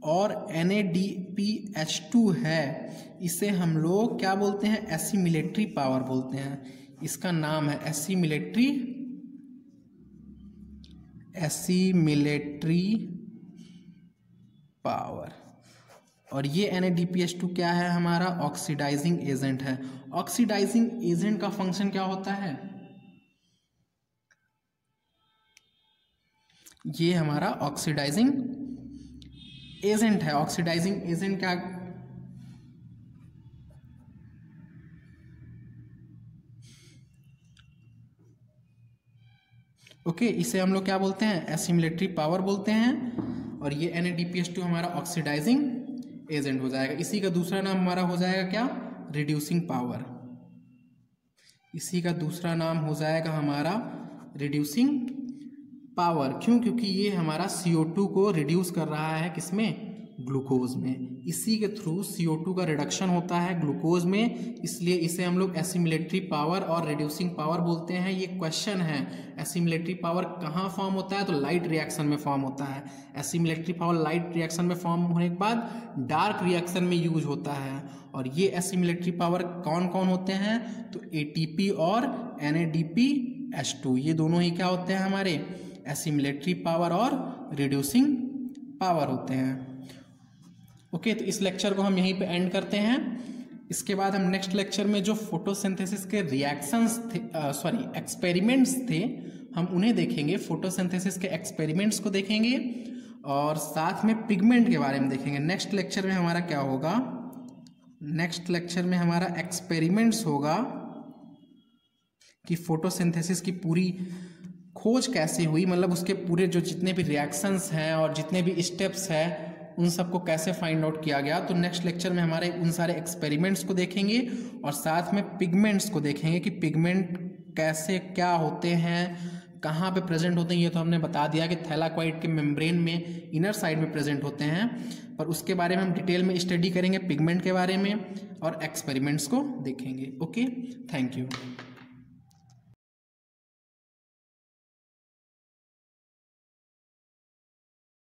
और NADPH2 है इसे हम लोग क्या बोलते हैं, एसिमिलेटरी पावर बोलते हैं। इसका नाम है एसिमिलेटरी पावर। और ये NADPH2 क्या है, हमारा ऑक्सीडाइजिंग एजेंट है। ऑक्सीडाइजिंग एजेंट का फंक्शन क्या होता है, ये हमारा ऑक्सीडाइजिंग एजेंट है। ऑक्सीडाइजिंग एजेंट क्या, ओके, इसे हम लोग क्या बोलते हैं, एसिमिलेटरी पावर बोलते हैं। और ये NADPH2 हमारा ऑक्सीडाइजिंग एजेंट हो जाएगा। इसी का दूसरा नाम हमारा हो जाएगा क्या, रिड्यूसिंग पावर। इसी का दूसरा नाम हो जाएगा हमारा रिड्यूसिंग पावर। क्यों, क्योंकि ये हमारा CO2 को रिड्यूस कर रहा है किसमें, ग्लूकोज में। इसी के थ्रू CO2 का रिडक्शन होता है ग्लूकोज में, इसलिए इसे हम लोग एसिमिलेटरी पावर और रिड्यूसिंग पावर बोलते हैं। ये क्वेश्चन है, एसिमिलेटरी पावर कहाँ फॉर्म होता है, तो लाइट रिएक्शन में फॉर्म होता है। एसिमिलेटरी पावर लाइट रिएक्शन में फॉर्म होने के बाद डार्क रिएक्शन में यूज होता है। और ये एसिमिलेटरी पावर कौन कौन होते हैं, तो ATP और NADPH2 ये दोनों ही क्या होते हैं, हमारे एसिमिलेटरी पावर और रिड्यूसिंग पावर होते हैं। ओके, तो इस लेक्चर को हम यहीं पे एंड करते हैं। इसके बाद हम नेक्स्ट लेक्चर में जो फोटोसिंथेसिस के रिएक्शंस थे, एक्सपेरिमेंट्स थे, हम उन्हें देखेंगे। फोटोसिंथेसिस के एक्सपेरिमेंट्स को देखेंगे और साथ में पिगमेंट के बारे में देखेंगे। नेक्स्ट लेक्चर में हमारा क्या होगा, नेक्स्ट लेक्चर में हमारा एक्सपेरिमेंट्स होगा कि फोटोसिंथेसिस की पूरी खोज कैसे हुई, मतलब उसके पूरे जो जितने भी रिएक्शंस हैं और जितने भी स्टेप्स हैं उन सबको कैसे फाइंड आउट किया गया। तो नेक्स्ट लेक्चर में हमारे उन सारे एक्सपेरिमेंट्स को देखेंगे और साथ में पिगमेंट्स को देखेंगे कि पिगमेंट कैसे क्या होते हैं, कहाँ पे प्रेजेंट होते हैं। ये तो हमने बता दिया कि थैलाकोइड के मेम्ब्रेन में इनर साइड में प्रेजेंट होते हैं, पर उसके बारे में हम डिटेल में स्टडी करेंगे पिगमेंट के बारे में और एक्सपेरिमेंट्स को देखेंगे। Okay, thank you.